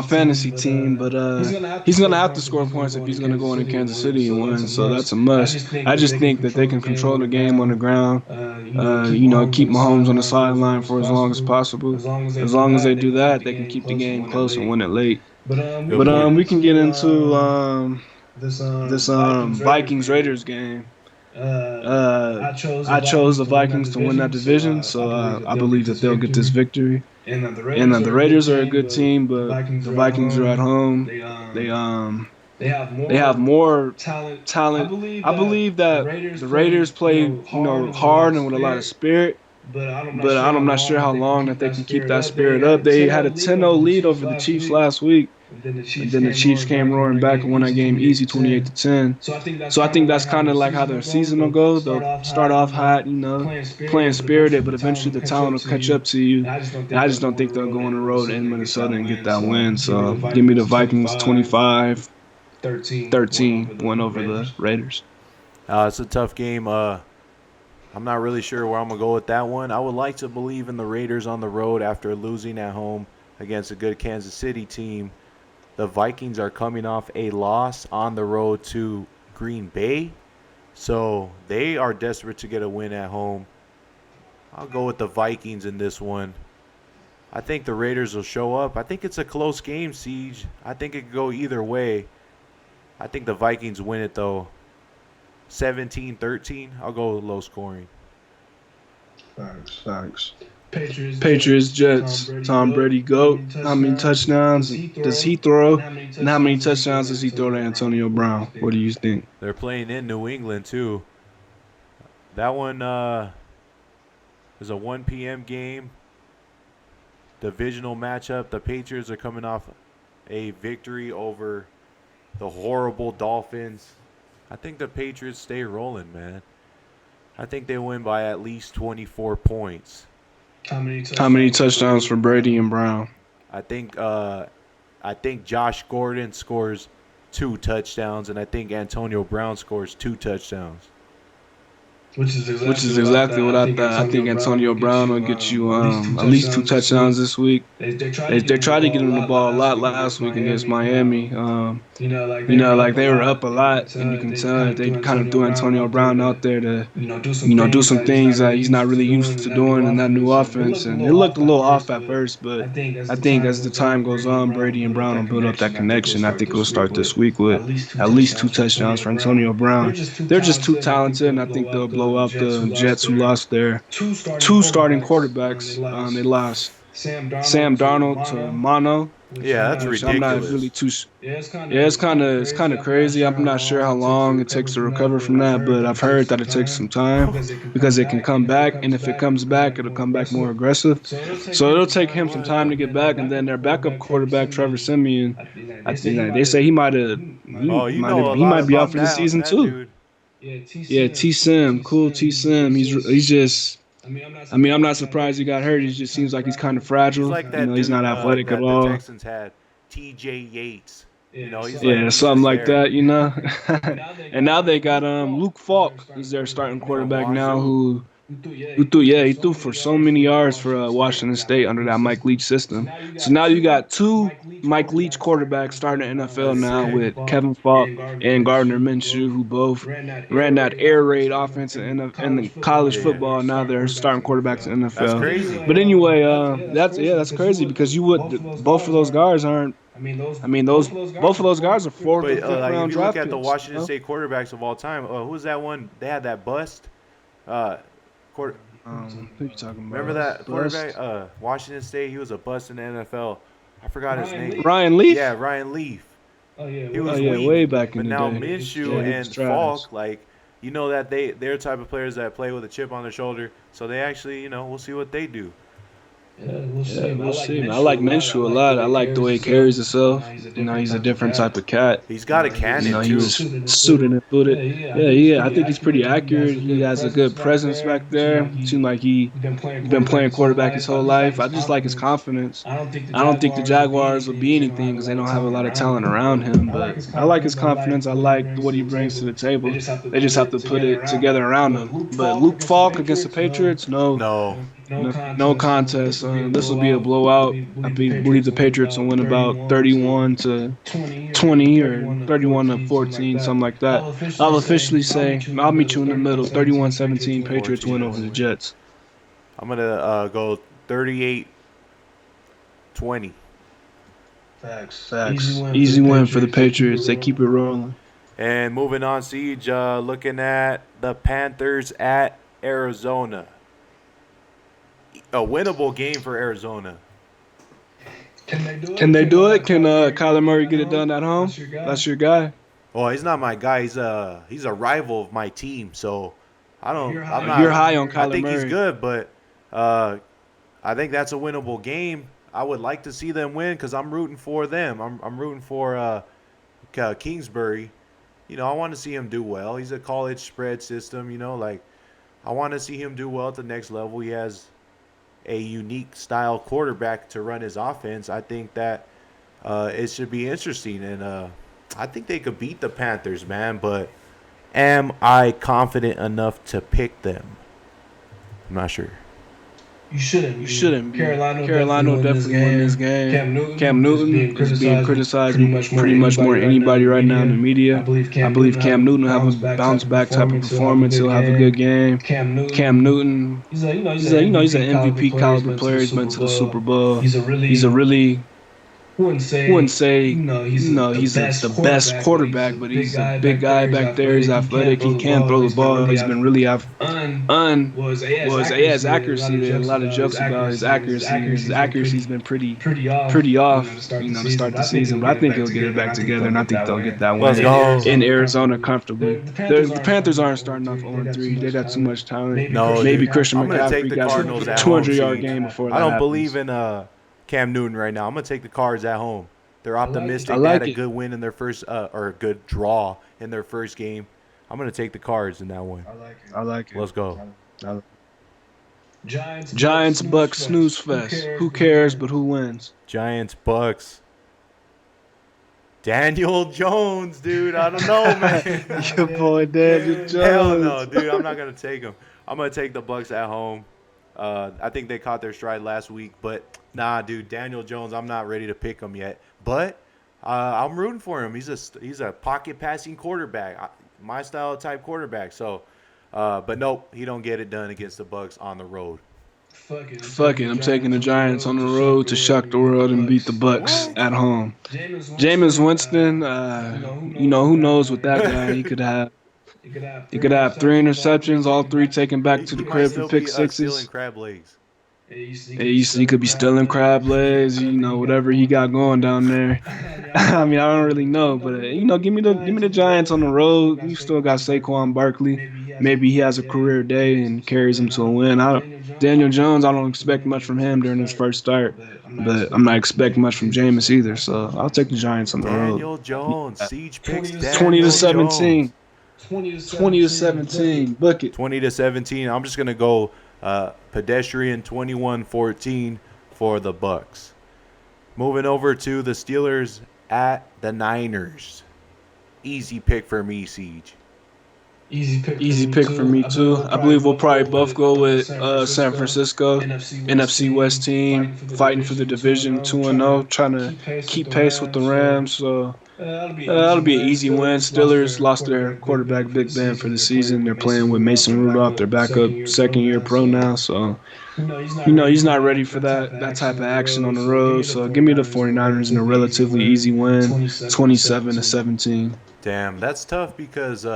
fantasy fantasy team. team. But He's gonna have to to score score points points if if he's he's gonna gonna go go into into Kansas Kansas City City and and win. win. So So that's that's a a must. must. I just think that they can control the game on the ground. Keep Mahomes on the sideline for as long as possible. As long as they do that, they can keep the game close and win it late. Good But point. we can get into this Vikings Vikings Raiders game. I chose the Vikings to win that division, so I believe that they'll get this victory. And the Raiders are a good team, but the Vikings are at home. They they have more talent. I believe that the Raiders play hard and with a lot of spirit, but I'm not sure how long that they can keep that spirit up. They had a 10-0 lead over the Chiefs last week. And then the Chiefs came roaring back and won that game easy, 28-10. So I think that's kind of like how their season will go. They'll start off hot, playing spirited, but eventually the talent will catch up to you. And I just don't think they'll go on the road in Minnesota and get that win. So give me the Vikings 25-13 win over the Raiders. It's a tough game. I'm not really sure where I'm going to go with that one. I would like to believe in the Raiders on the road after losing at home against a good Kansas City team. The Vikings are coming off a loss on the road to Green Bay. So they are desperate to get a win at home. I'll go with the Vikings in this one. I think the Raiders will show up. I think it's a close game, Siege. I think it could go either way. I think the Vikings win it, though. 17-13. I'll go low scoring. Facts. Patriots, Patriots, Jets, Tom Brady, GOAT. How many touchdowns does he throw? And how many touchdowns does he throw to Antonio Brown? What do you think? They're playing in New England, too. That one is a 1 p.m. game. Divisional matchup. The Patriots are coming off a victory over the horrible Dolphins. I think the Patriots stay rolling, man. I think they win by at least 24 points. How many touchdowns for Brady and Brown? I think Josh Gordon scores 2 touchdowns, and I think Antonio Brown scores 2 touchdowns. Which is exactly what I thought. I think Antonio Brown will get you at least 2 touchdowns this week. They tried to get him the ball a lot last week against Miami. Like they were up a lot, and you can tell that they kind of threw Antonio Brown out there to, do some things that he's not really used to doing in that new offense. And it looked a little off at first, but I think as the time goes on, Brady and Brown will build up that connection. I think it will start this week with at least 2 touchdowns for Antonio Brown. They're just too talented, and I think they'll blow out the Jets, who lost their 2 starting quarterbacks. They lost Sam Darnold to Mono. Yeah, that's which ridiculous. I'm not really too. Yeah, it's kind of crazy. I'm not sure how long it takes to recover from that, but I've heard that it takes some time because it can come back, and if it comes back, it'll come back more aggressive. So it'll take him some time to get back, and then their backup quarterback Trevor Siemian, I think they say he might be out for the season too. Dude. Yeah, T-Sim, cool T-Sim. He's just. I mean, I'm not surprised he got hurt. He just seems like he's kind of fragile. He's like that he's dude, not athletic that at all. the Texans had, T.J. Yates. He's something like that, And now they got Luke Falk is their starting quarterback now, who He threw for so many yards for Washington State under that Mike Leach system. So now you got two Mike Leach quarterbacks starting in the NFL That's now sick. with Kevin Falk and Gardner Minshew, who both ran that air raid offense in the college Yeah. football. Now they're starting quarterbacks in the That's NFL. crazy. But anyway, that's crazy because you would both of those guys aren't. I mean, those both of those guys are fourth or But fifth like if round you look draft at the picks. Washington State quarterbacks of all time, who's that one? They had that bust. Quarter, Who you talking about? remember that Bust? quarterback? Washington State. He was a bust in the NFL. I forgot his name. Ryan Leaf? Yeah, Ryan Leaf. He was yeah, weak. way back in But the now day. Minshew Yeah, he was and trash. Falk, like you know that they're type of players that play with a chip on their shoulder. So they actually, we'll see what they do. We'll see. Yeah, we'll see. I like Minshew a lot. I like the way he carries himself. He's a different type of cat. He's got a cannon He too. was suited and booted. Yeah. I think he's pretty accurate. He has a good presence back there. Seemed like he's been playing quarterback his whole life. I just like his confidence. I don't think the Jaguars will be anything because they don't have a lot of talent around him. But I like his confidence. I like what he brings to the table. They just have to put it together around him. But Luke Falk against the Patriots, No. no contest. This will be a blowout. I believe the Patriots will win about 31-20 or 31-14, something like that. I'll officially say I'll meet you in the middle. 31-17, Patriots win over the Jets. I'm gonna go 38-20. Facts. Easy win for the Patriots. They keep it rolling. And moving on, Siege, looking at the Panthers at Arizona. A winnable game for Arizona. Can they do it? Can Kyler Murray get it done at home? That's your guy. Well, he's not my guy. He's a rival of my team. So I'm not. You're high on Kyler I think Murray. he's good, but I think that's a winnable game. I would like to see them win because I'm rooting for them. I'm rooting for Kingsbury. I want to see him do well. He's a college spread system. I want to see him do well at the next level. He has a unique style quarterback to run his offense. I think that it should be interesting, and I think they could beat the Panthers, man. But am I confident enough to pick them? I'm not sure. You shouldn't. Carolina will definitely win this game. Cam Newton is being criticized pretty much more than anybody right now in the media. I believe Cam Newton will have a bounce back type of performance. He'll have a good game. Cam Newton, he's an MVP caliber player. He's been to the Super Bowl. He's a really wouldn't say he's the best quarterback, but he's a big guy back there. He's athletic. He can throw the ball. He's been really his accuracy. There are a lot of jokes about his accuracy. His accuracy's been pretty off, to start the season. But I think he'll get it back together, and I think they'll get that Let's win go. in Arizona comfortably. The Panthers aren't starting off 0-3. They got too much talent. No, Maybe dude. Christian I'm gonna take McCaffrey the got Cardinals a at home, 200-yard Siege. game before that I don't happens. believe in Cam Newton right now. I'm gonna take the Cards at home. They're optimistic. I like They had a it. good win in their first, or a good draw in their first game. I'm gonna take the Cards in that one. I like it. Let's go. Giants, Bucks, snooze fest. Who cares, but who wins? Giants, Bucks. Daniel Jones, dude. I don't know, man. Your boy Daniel Jones. Hell no, dude. I'm not gonna take him. I'm gonna take the Bucks at home. I think they caught their stride last week, but nah, dude. Daniel Jones, I'm not ready to pick him yet. But I'm rooting for him. He's a pocket passing quarterback, my style type quarterback. So, but nope, he don't get it done against the Bucks on the road. Fuck it. I'm taking the Giants on the road to shock the world and beat the Bucks at home. Jameis Winston, who knows with that guy? He could have 3 interceptions, all 3 taken back to the crib for pick sixes. Stealing crab legs. He could be stealing crab legs, whatever he got going down there. I mean, I don't really know, but give me the Giants on the road. You still got Saquon Barkley. Maybe he has a career day and carries him to a win. Daniel Jones, I don't expect much from him during his first start, but I'm not expecting much from Jameis either. So I'll take the Giants on the road. Daniel Jones. Siege picks Daniel 20-17. Jones. 20-17. Book it. 20-17. I'm just gonna go pedestrian 21-14 for the Bucks. Moving over to the Steelers at the Niners. Easy pick for me, Siege. Easy pick for me too. I believe we'll probably both go with San Francisco, NFC West team, fighting for the division 2-0, trying to keep pace with the Rams. So that'll be an easy win. Steelers lost their quarterback Big Ben for the season. They're playing with Mason Rudolph, their backup, second year pro now. So he's not ready for that type of action on the road. So give me the 49ers in a relatively easy win, 27-17. Damn, that's tough because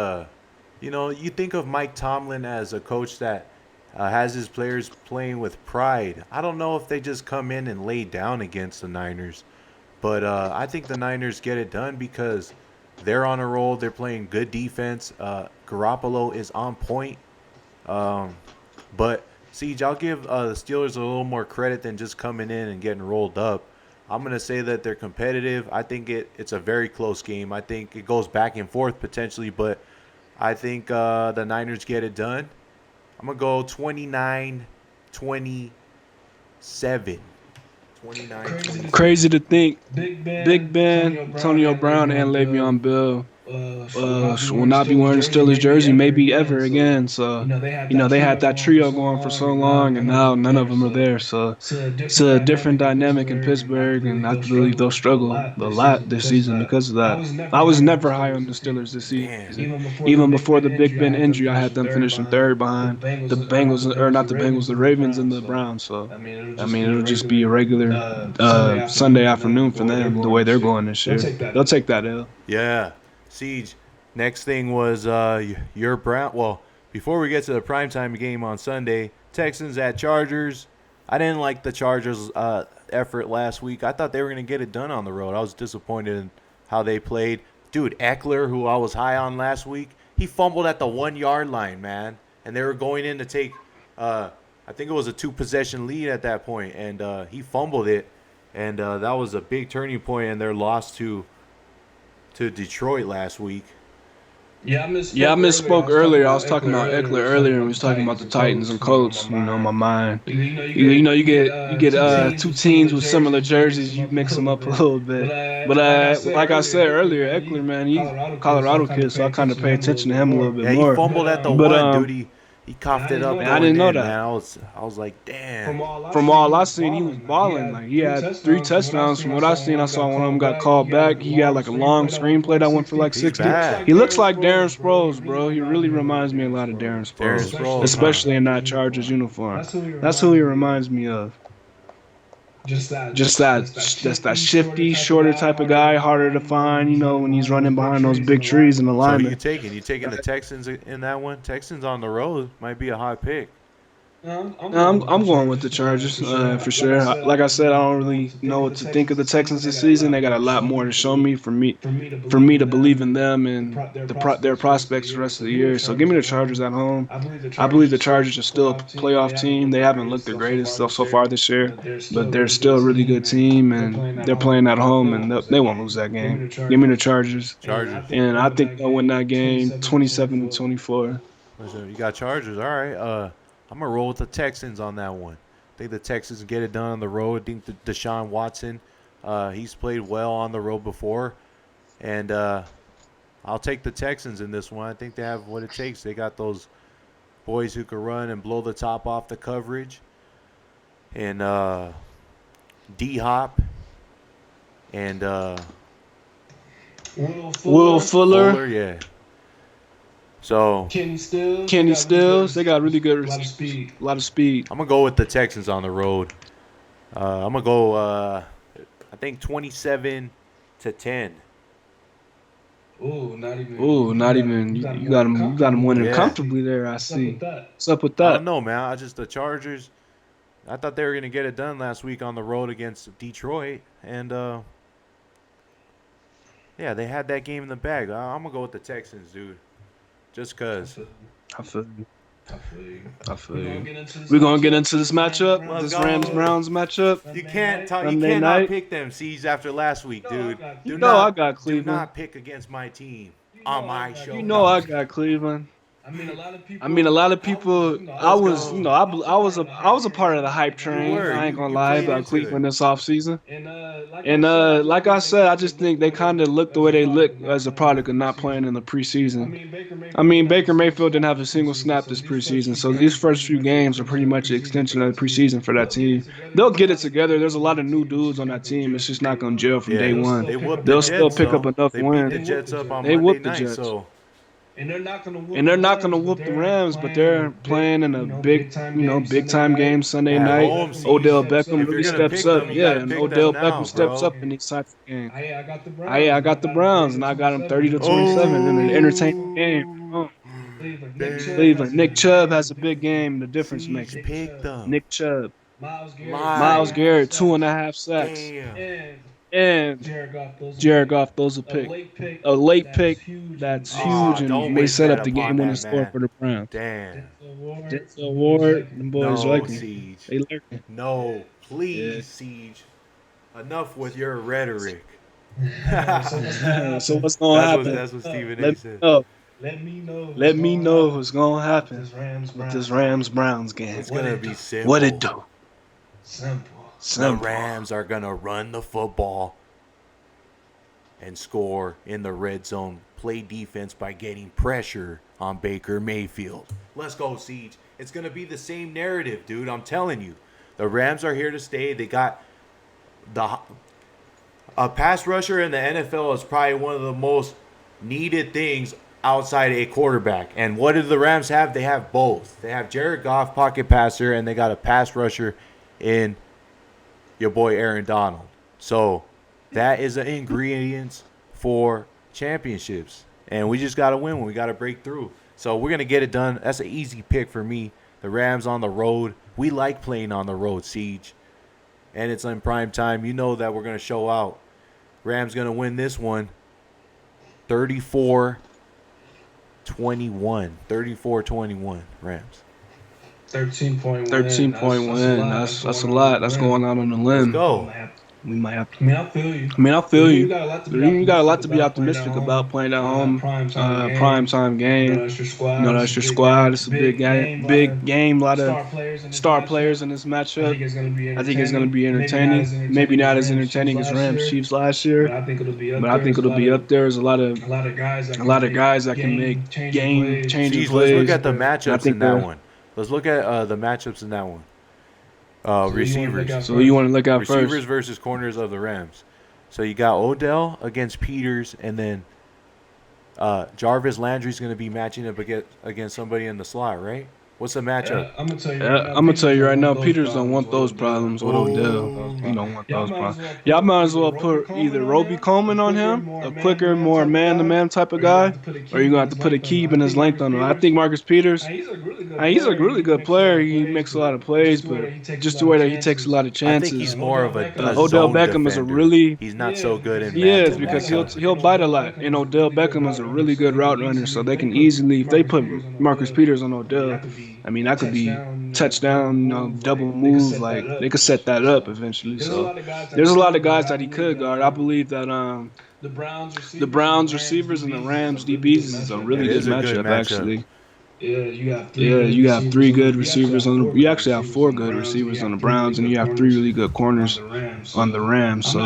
you think of Mike Tomlin as a coach that has his players playing with pride. I don't know if they just come in and lay down against the Niners, but I think the Niners get it done because they're on a roll. They're playing good defense. Garoppolo is on point. But Siege, I'll give the Steelers a little more credit than just coming in and getting rolled up. I'm going to say that they're competitive. I think it's a very close game. I think it goes back and forth potentially, but I think the Niners get it done. I'm going to go 29-27. 29-27. Crazy to think Big Ben, Antonio Brown, and Le'Veon Bell will not be wearing the Steelers jersey maybe ever again. So, they had that trio going for so long, and now none of them are there. So it's a different dynamic in Pittsburgh, and I believe they'll struggle a lot this season because of that. I was never high on the Steelers this season. Even before the Big Ben injury, I had them finishing third behind the Bengals, or not the Bengals, the Ravens and the Browns. So, it'll just be a regular Sunday afternoon for them the way they're going this year. They'll take that L. Yeah. Siege, next thing was your Brown. Well, before we get to the primetime game on Sunday, Texans at Chargers. I didn't like the Chargers' effort last week. I thought they were going to get it done on the road. I was disappointed in how they played. Dude, Eckler, who I was high on last week, he fumbled at the 1-yard line, man. And they were going in to take, I think it was a 2-possession lead at that point, and he fumbled it. And that was a big turning point in their loss to Detroit last week. Yeah, I misspoke earlier. I was talking about Eckler earlier, and we was talking about the Titans and Colts. My mind. You get two teams with similar jerseys. You mix them up a little bit. But like I said earlier, Eckler, man, he's a Colorado kid, so I kind of pay attention to him a little bit more. Yeah, he fumbled at the one, dude. He coughed it up. I didn't know that. Man. I was like, damn. From all I seen, he was balling. Like he had 3 touchdowns. From what I seen, I saw one of them got called back. He had like a long screenplay that went for like 60. He looks like Darren Sproles, bro. He really reminds me a lot of Darren Sproles, especially in that Chargers uniform. That's who he reminds me of. Just that shifty, shorter type of guy, harder to find, when he's running behind those big trees in the line. So you taking the Texans in that one? Texans on the road might be a high pick. I'm going with the Chargers for sure. Like I said, I don't really know what to think of the Texans this season. They got a lot more to show me for me to believe in them and their prospects the rest of the year. So give me the Chargers at home. I believe the Chargers are still a playoff team. They haven't looked the greatest so far this year, but they're still a really good team, and they're playing at home, and they won't lose that game. Give me the Chargers. And I think they'll win that game 27-24. You got Chargers. All right. I'm going to roll with the Texans on that one. I think the Texans get it done on the road. I think Deshaun Watson, he's played well on the road before. And I'll take the Texans in this one. I think they have what it takes. They got those boys who can run and blow the top off the coverage. And D-Hop and Will Fuller. Yeah. So Kenny Stills, they got really good, a lot of speed. I'm gonna go with the Texans on the road. I'm gonna go. I think 27-10. Not even. You got them winning comfortably there. I see. What's up with that? I don't know, man. The Chargers. I thought they were gonna get it done last week on the road against Detroit, and they had that game in the bag. I'm gonna go with the Texans, dude. Just because. I feel you. We're going to get into this matchup, this Rams-Browns matchup. You cannot pick them, C's, after last week, dude. I got Cleveland. Do not pick against my team on my show. I got Cleveland. I mean, a lot of people. I was, go. I was a part of the hype You train. were. I ain't You gonna you lie played about into it. Cleveland this offseason. And like I said, I just think they kind of look the way they look as a product of not playing in the preseason. I mean, Baker Mayfield didn't have a single snap this preseason, so these first few games are pretty much an extension of the preseason for that team. They'll get it together. There's a lot of new dudes on that team. It's just not gonna gel from day Yeah, one. they whooped the They'll still Jets pick up though. enough They beat the wins. Jets up on They Monday whooped the night. Jets. So And they're not gonna And whoop they're the not going to Rams, whoop the Rams, but they're playing in a big time game Sunday at night. home, Siege. Odell Beckham If really you're gonna steps pick up. them, you Yeah, gotta and pick them Odell Beckham now, steps bro. up in these types of games. I got the I Browns, got the Browns, and I got them 30 to 27 in an entertaining game. Oh, Cleveland. Nick damn. Chubb has a big game, the difference Siege maker. picked them. Nick Chubb. Miles Live. Garrett, 2.5 sacks. Damn. And Jared Goff throws a pick. A late pick that's Oh, huge and don't may wish set that up the upon game-winning that score man. for the Browns. Damn. Denzel Ward, them boys No, like me. Siege. They lurking. No, Yeah. please, Siege. Enough with your rhetoric. So what's gonna happen? That's what Stephen A Let me said. know. Let me know what's gonna happen with this Rams Browns game. It's gonna be simple. What it do? The Simple. Rams are gonna run the football and score in the red zone. Play defense by getting pressure on Baker Mayfield. Let's go, Siege. It's gonna be the same narrative, dude. I'm telling you. The Rams are here to stay. They got a pass rusher in the NFL is probably one of the most needed things outside a quarterback. And what do the Rams have? They have both. They have Jared Goff, pocket passer, and they got a pass rusher in your boy Aaron Donald. So that is an ingredient for championships. And we just got to win when we got to break through. So we're going to get it done. That's an easy pick for me. The Rams on the road. We like playing on the road, Siege. And it's in prime time. You know that we're going to show out. Rams going to win this one 34-21. 34-21 Rams. 13-point 13-point win. That's a lot. That's going out on the limb. Let's go. We might have to. I mean, I feel you. I feel you. You got a lot to be optimistic about playing at home. Prime time game. You know, that's your squad. That's your squad. It's a big game. Big game. A lot of star players in this matchup. I think it's going to be entertaining. Maybe not as entertaining as Rams Chiefs last year, But I think it'll be up there. There's a lot of guys that can make game changing Jeez, plays. let's look at the I matchups think in that they're- one. Let's look at the matchups in that one. Receivers. So you want to look out Receivers first? versus corners of the Rams. So you got Odell against Peters, and then Jarvis Landry's going to be matching up against somebody in the slot, right? What's the matchup? I'm gonna tell you. I'm gonna tell you right now, Peters don't want those problems with Odell. He don't want those problems. Y'all might as well put either Roby Coleman on him, a quicker, more man-to-man type of guy, or you're gonna have to put a Keeb in his length on him. I think Marcus Peters, he's a really good player. He makes a lot of plays, but just the way that he takes a lot of I chances. think he's more of a Odell zone Beckham is a defender. really He's not so good in He is man-to-man. because he'll bite a lot, and Odell Beckham is a really good route runner, so they can easily, if they put Marcus Peters on Odell, I mean that could be touchdown, double move, like they could set that up eventually. So there's a lot of guys that he could guard. I believe that The Browns receivers and the Rams DBs is a really It good is a good matchup, matchup. actually. Yeah, You have three good receivers on. You actually have four good receivers on the Browns, and you have three really good corners on the Rams. So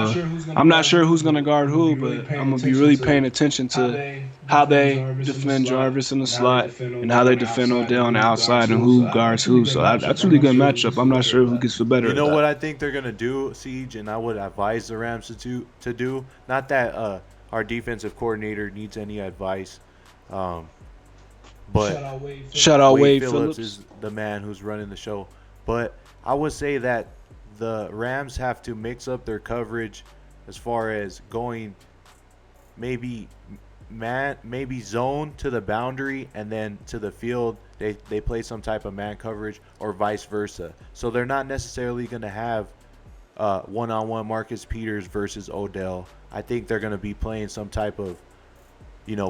I'm not sure who's gonna guard who, but I'm gonna be really paying attention to how they defend Jarvis in the slot and how they defend Odell on the outside and who guards who. So that's a really good matchup. I'm not sure who gets the better. You know of what that. I think they're gonna do, Siege, and I would advise the Rams to do. Not that our defensive coordinator needs any advice, but Shout out Wade Phillips Phillips. is the man who's running the show. But I would say that the Rams have to mix up their coverage as far as going maybe zone to the boundary and then to the field. They play some type of man coverage or vice versa. So they're not necessarily going to have one-on-one Marcus Peters versus Odell. I think they're going to be playing some type of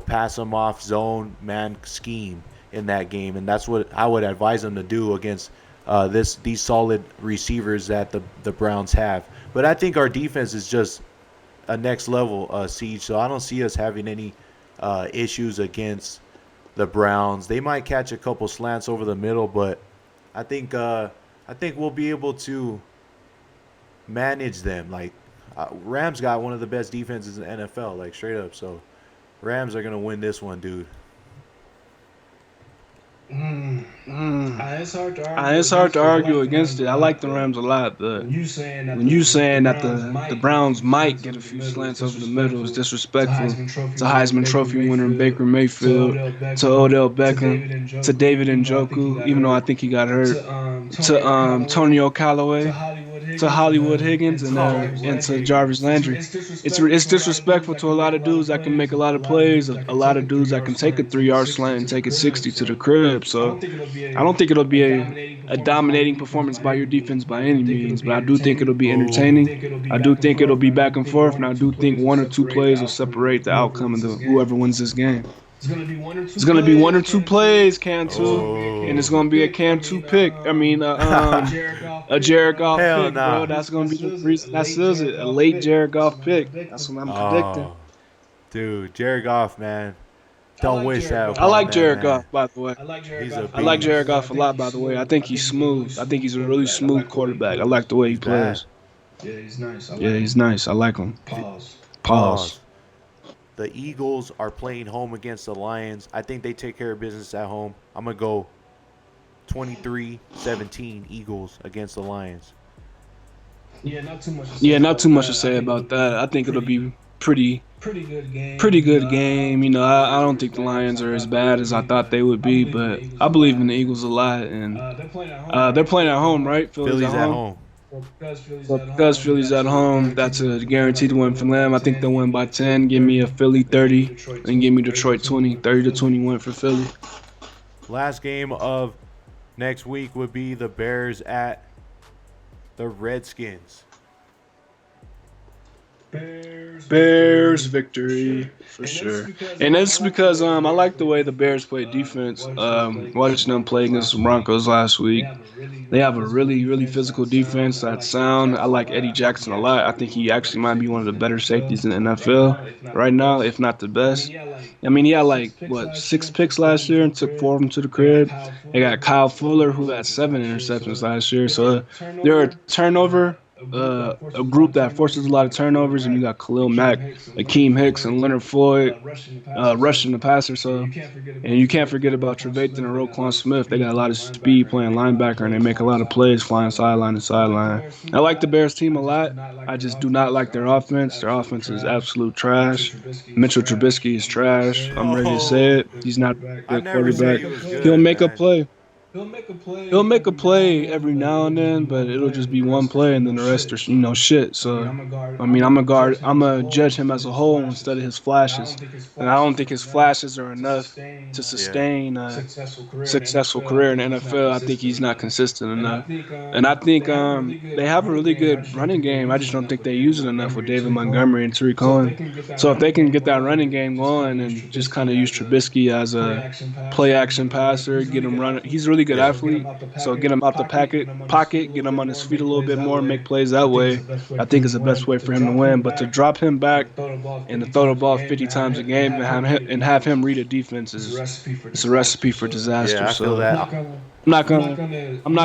pass them off zone man scheme in that game, and that's what I would advise them to do against these solid receivers that the Browns have. But I think our defense is just a next level, Siege. So I don't see us having any issues against the Browns. They might catch a couple slants over the middle, but I think we'll be able to manage them. Like Rams got one of the best defenses in the NFL, like straight up. So Rams are gonna win this one, dude. It's hard to It's hard to argue against it. I like the Rams a lot, but when you saying that the Browns might get a few slants over the middle is disrespectful to Heisman Trophy winner Baker Mayfield, to Odell Beckham, to David Njoku, even though I think he got hurt, to Tonio Callaway, to Hollywood Higgins, and to Jarvis Landry. It's disrespectful to a lot of dudes that can make a lot of plays, a lot of dudes that can take a 3-yard slant and take it 60 to the crib. So I don't think it'll be a dominating performance by your defense by any means, but I do think it'll be entertaining. I do think it'll be back and forth, and I do think one or two plays will separate the outcome of whoever wins this game. It's gonna be one or two plays, Cantu, and it's gonna be a Cantu pick. I mean, a Jared Goff Hell pick, nah. bro. That's gonna be the reason. That seals it. A late Jared Goff pick. That's what I'm predicting. Oh, dude, Jared Goff, man. Don't wish that. I like upon Jared that man. Goff, by the way. He's a I like beast. Jared Goff a lot, by the way. I think he's smooth. I think he's a really smooth quarterback. I like the way he plays. Yeah, he's nice. Yeah, he's nice. I like him. Pause. The Eagles are playing home against the Lions. I think they take care of business at home. I'm going to go 23-17 Eagles against the Lions. Yeah, not too much. Not too much to say about that. I think it'll be pretty good game. You know, I don't think the Lions are as bad as I thought they would be, but I believe in the Eagles a lot. And they're playing at home, right? Philly's at home. Because Philly's at home, that's a guaranteed win for them. I think they'll win by 10. Give me a Philly 30, and give me Detroit 20. 30-21 for Philly. Last game of next week would be the Bears at the Redskins. Bears victory for sure. And that's because I like the way the Bears play defense. Watching them play against the Broncos last week, they have a really physical defense that's sound. I like Eddie Jackson a lot. I think he actually might be one of the better safeties in the NFL right now, if not the best. I mean, he had 6 picks last year and took 4 of them to the crib. They got Kyle Fuller, who had 7 interceptions last year. So they're a turnover. A group that forces a lot of turnovers, and you got Khalil Mack, Akeem Hicks, and Leonard Floyd rushing the passer. So, and you can't forget about Trevathan and Roquan Smith. They got a lot of speed playing linebacker, and they make a lot of plays flying sideline to sideline. I like the Bears team a lot. I just do not like their offense. Their offense is absolute trash. Mitchell Trubisky is trash. I'm ready to say it. He's not a good quarterback. He'll make a play. He'll make a play every now and then, but it'll just be one play, and then the rest are shit. So, I mean, I'm gonna judge him as a whole instead of his flashes, and I don't think his flashes are enough to sustain a successful career in the NFL. I think he's not consistent enough, and I think they have a really good running game. I just don't think they use it enough with David Montgomery and Tariq Cohen. So if they can get that running game going and just kind of use Trubisky as a play action passer, get him running, he's a really good athlete, so get him out the pocket, get him on his feet a little bit more, make plays that way. I think is the best way for him to win. But to drop him back and to throw the ball 50 times a game and have him read a defense is a recipe for disaster. Yeah, I feel that. I'm not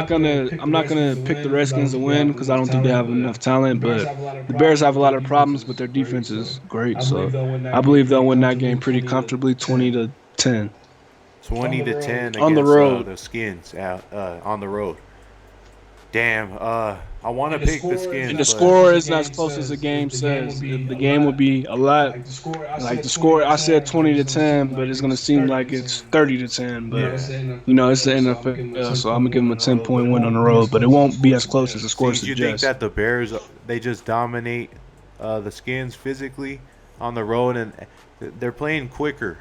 gonna pick the Redskins to win because I don't think they have enough talent. But the Bears have a lot of problems, but their defense is great. So I believe they'll win that game pretty comfortably, 20-10. 20-10 against On the road. The Skins on the road. Damn, I want to pick the Skins. And the score isn't as close as the game says. The game will be a lot like the score. I said 20-10, but it's gonna seem like it's 30-10. But it's the NFL, so I'm gonna give them a 10-point win on the road. But it won't be as close as the score Do you suggests. think that the Bears they just dominate the Skins physically on the road, and they're playing quicker?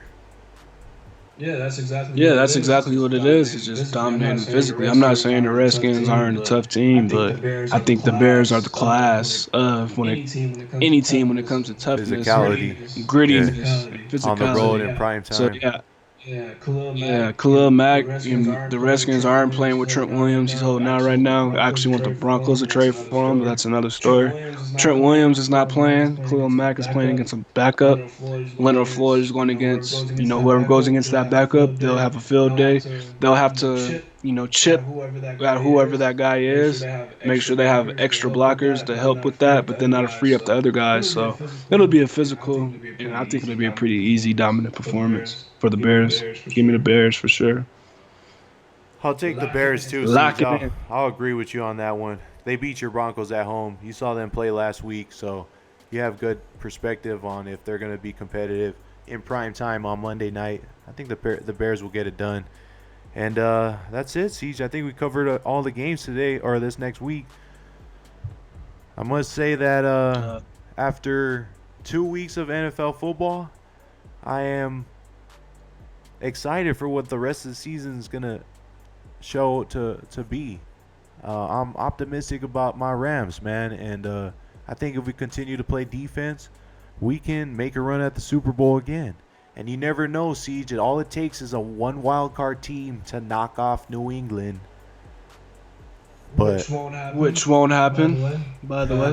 Yeah, that's exactly what it is. It's just dominating physically. I'm not saying the Redskins aren't a tough team, but I think the Bears are the class of any team when it comes to toughness, Physicality, grittiness, physicality. on the road in prime time. So Yeah, Khalil Mack. And the Redskins aren't playing with Trent Williams. He's holding out right now. I actually want the Broncos to trade for him, but that's another story. Trent Williams is not playing. Khalil Mack is playing against a backup. Leonard Floyd is going against, whoever goes against that backup, they'll have a field day. They'll have to, chip at whoever that guy is, make sure they have extra blockers to help with that, but then that'll free up the other guys. So it'll be a physical, and I think it'll be a pretty easy, dominant performance for the Bears. Give me the Bears for sure. I'll take the Bears too, Lock Siege. it in. I'll agree with you on that one. They beat your Broncos at home. You saw them play last week, so you have good perspective on if they're going to be competitive in prime time on Monday night. I think the Bears will get it done. And that's it, Siege. I think we covered all the games today or this next week. I must say that after 2 weeks of NFL football, I am excited for what the rest of the season is going to show to be. I'm optimistic about my Rams, man. And I think if we continue to play defense, we can make a run at the Super Bowl again. And you never know, Siege. All it takes is a one wild card team to knock off New England. But Which won't happen, by the way.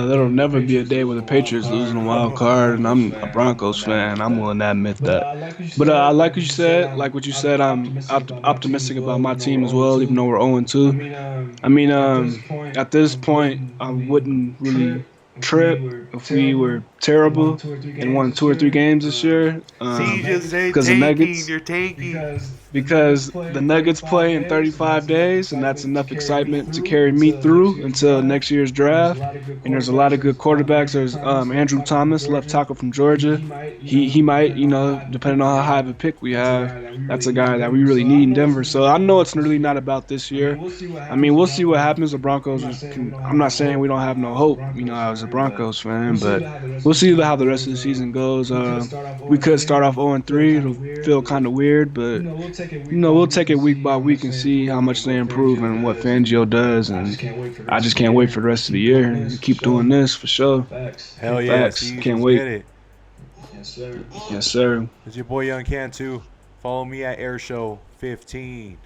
There'll never be a day where the Patriots losing a wild card, and I'm a Broncos fan. I'm willing to admit that. But I like what you said. I'm optimistic about my team as well, even though we're 0-2. I mean, at this point, I wouldn't really trip if we were terrible and won 2 or 3 games this year. Siege is Because the Nuggets. you're tanking. Because the Nuggets play in 35 days, and that's enough excitement to carry me through until next year's draft. And there's a lot of good quarterbacks. There's Andrew Thomas, left tackle from Georgia. He might, depending on how high of a pick we have, that's a guy that we really need in Denver. So I know it's really not about this year. I mean, we'll see what happens. The Broncos, I'm not saying we don't have no hope, as a Broncos fan, but we'll see how the rest of the season goes. We could start off 0-3. It'll feel kind of weird, but we'll take it week by week and see how much they improve and what Fangio does. And I just can't wait for the rest of the year and keep doing this for sure. Hell yeah, Facts. Siege, Can't let's wait. get it. Yes, sir. It's your boy Young Cantu. Follow me at Airshow 15.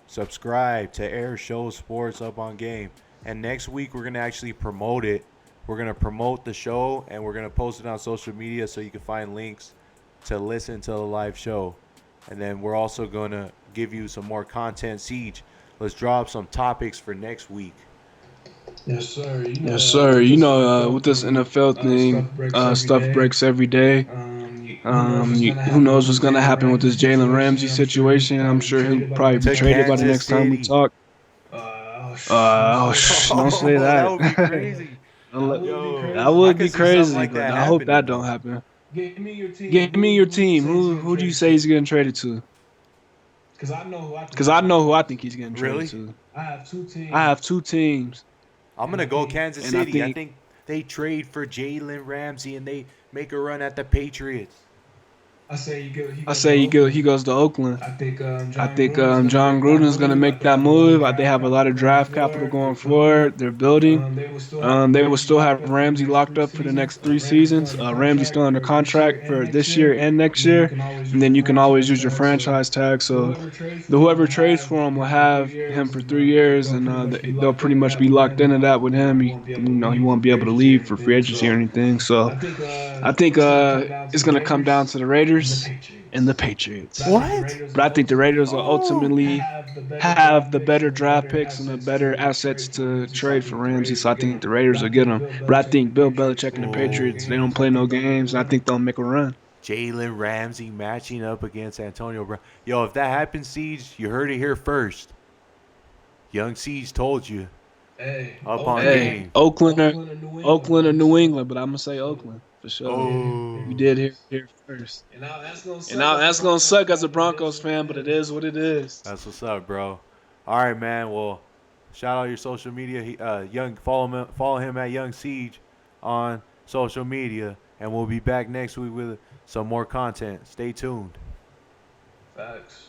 Subscribe to Airshow Sports up on game. And next week we're gonna actually promote it. We're gonna promote the show and we're gonna post it on social media so you can find links to listen to the live show. And then we're also going to give you some more content. Siege, let's drop some topics for next week. Yes, sir. With this NFL thing, stuff breaks every day. Who knows what's going to happen with this Jalen Ramsey situation? I'm sure he'll probably be traded by the next time we talk. Don't say that. That would be crazy. That would be crazy, but I hope that don't happen. Give me your team. Give me your team. Who do you say he's getting traded to? Because I know who I think he's getting traded to. I have 2 teams. I'm going to go Kansas and City. I think they trade for Jalen Ramsey and they make a run at the Patriots. I say he goes to Oakland. I think John Gruden's gonna make that move. They have a lot of draft capital going forward. They're building. They will still have Ramsey locked up for the next 3 seasons. Ramsey's still under contract for this year and next year, and then you can always use your franchise tag. So whoever trades for him will have him for 3 years, and they'll pretty much be locked into that with him. He won't be able to leave for free agency or anything. So I think it's gonna come down to the Raiders and the Patriots. What? But I think the Raiders will ultimately have the better draft picks and the better assets to trade for Ramsey. So I think the Raiders will get him. But I think Bill Belichick and the Patriots, they don't play no games. And I think they'll make a run. Jalen Ramsey matching up against Antonio Brown. Yo, if that happens, Siege, you heard it here first. Young Siege told you. Up on game. Oakland or New England, but I'm going to say Oakland. For sure. You did hear first. And now that's gonna suck as a Broncos fan, but it is what it is. That's what's up, bro. All right, man. Well, shout out your social media. Follow him at Young Siege on social media, and we'll be back next week with some more content. Stay tuned. Facts.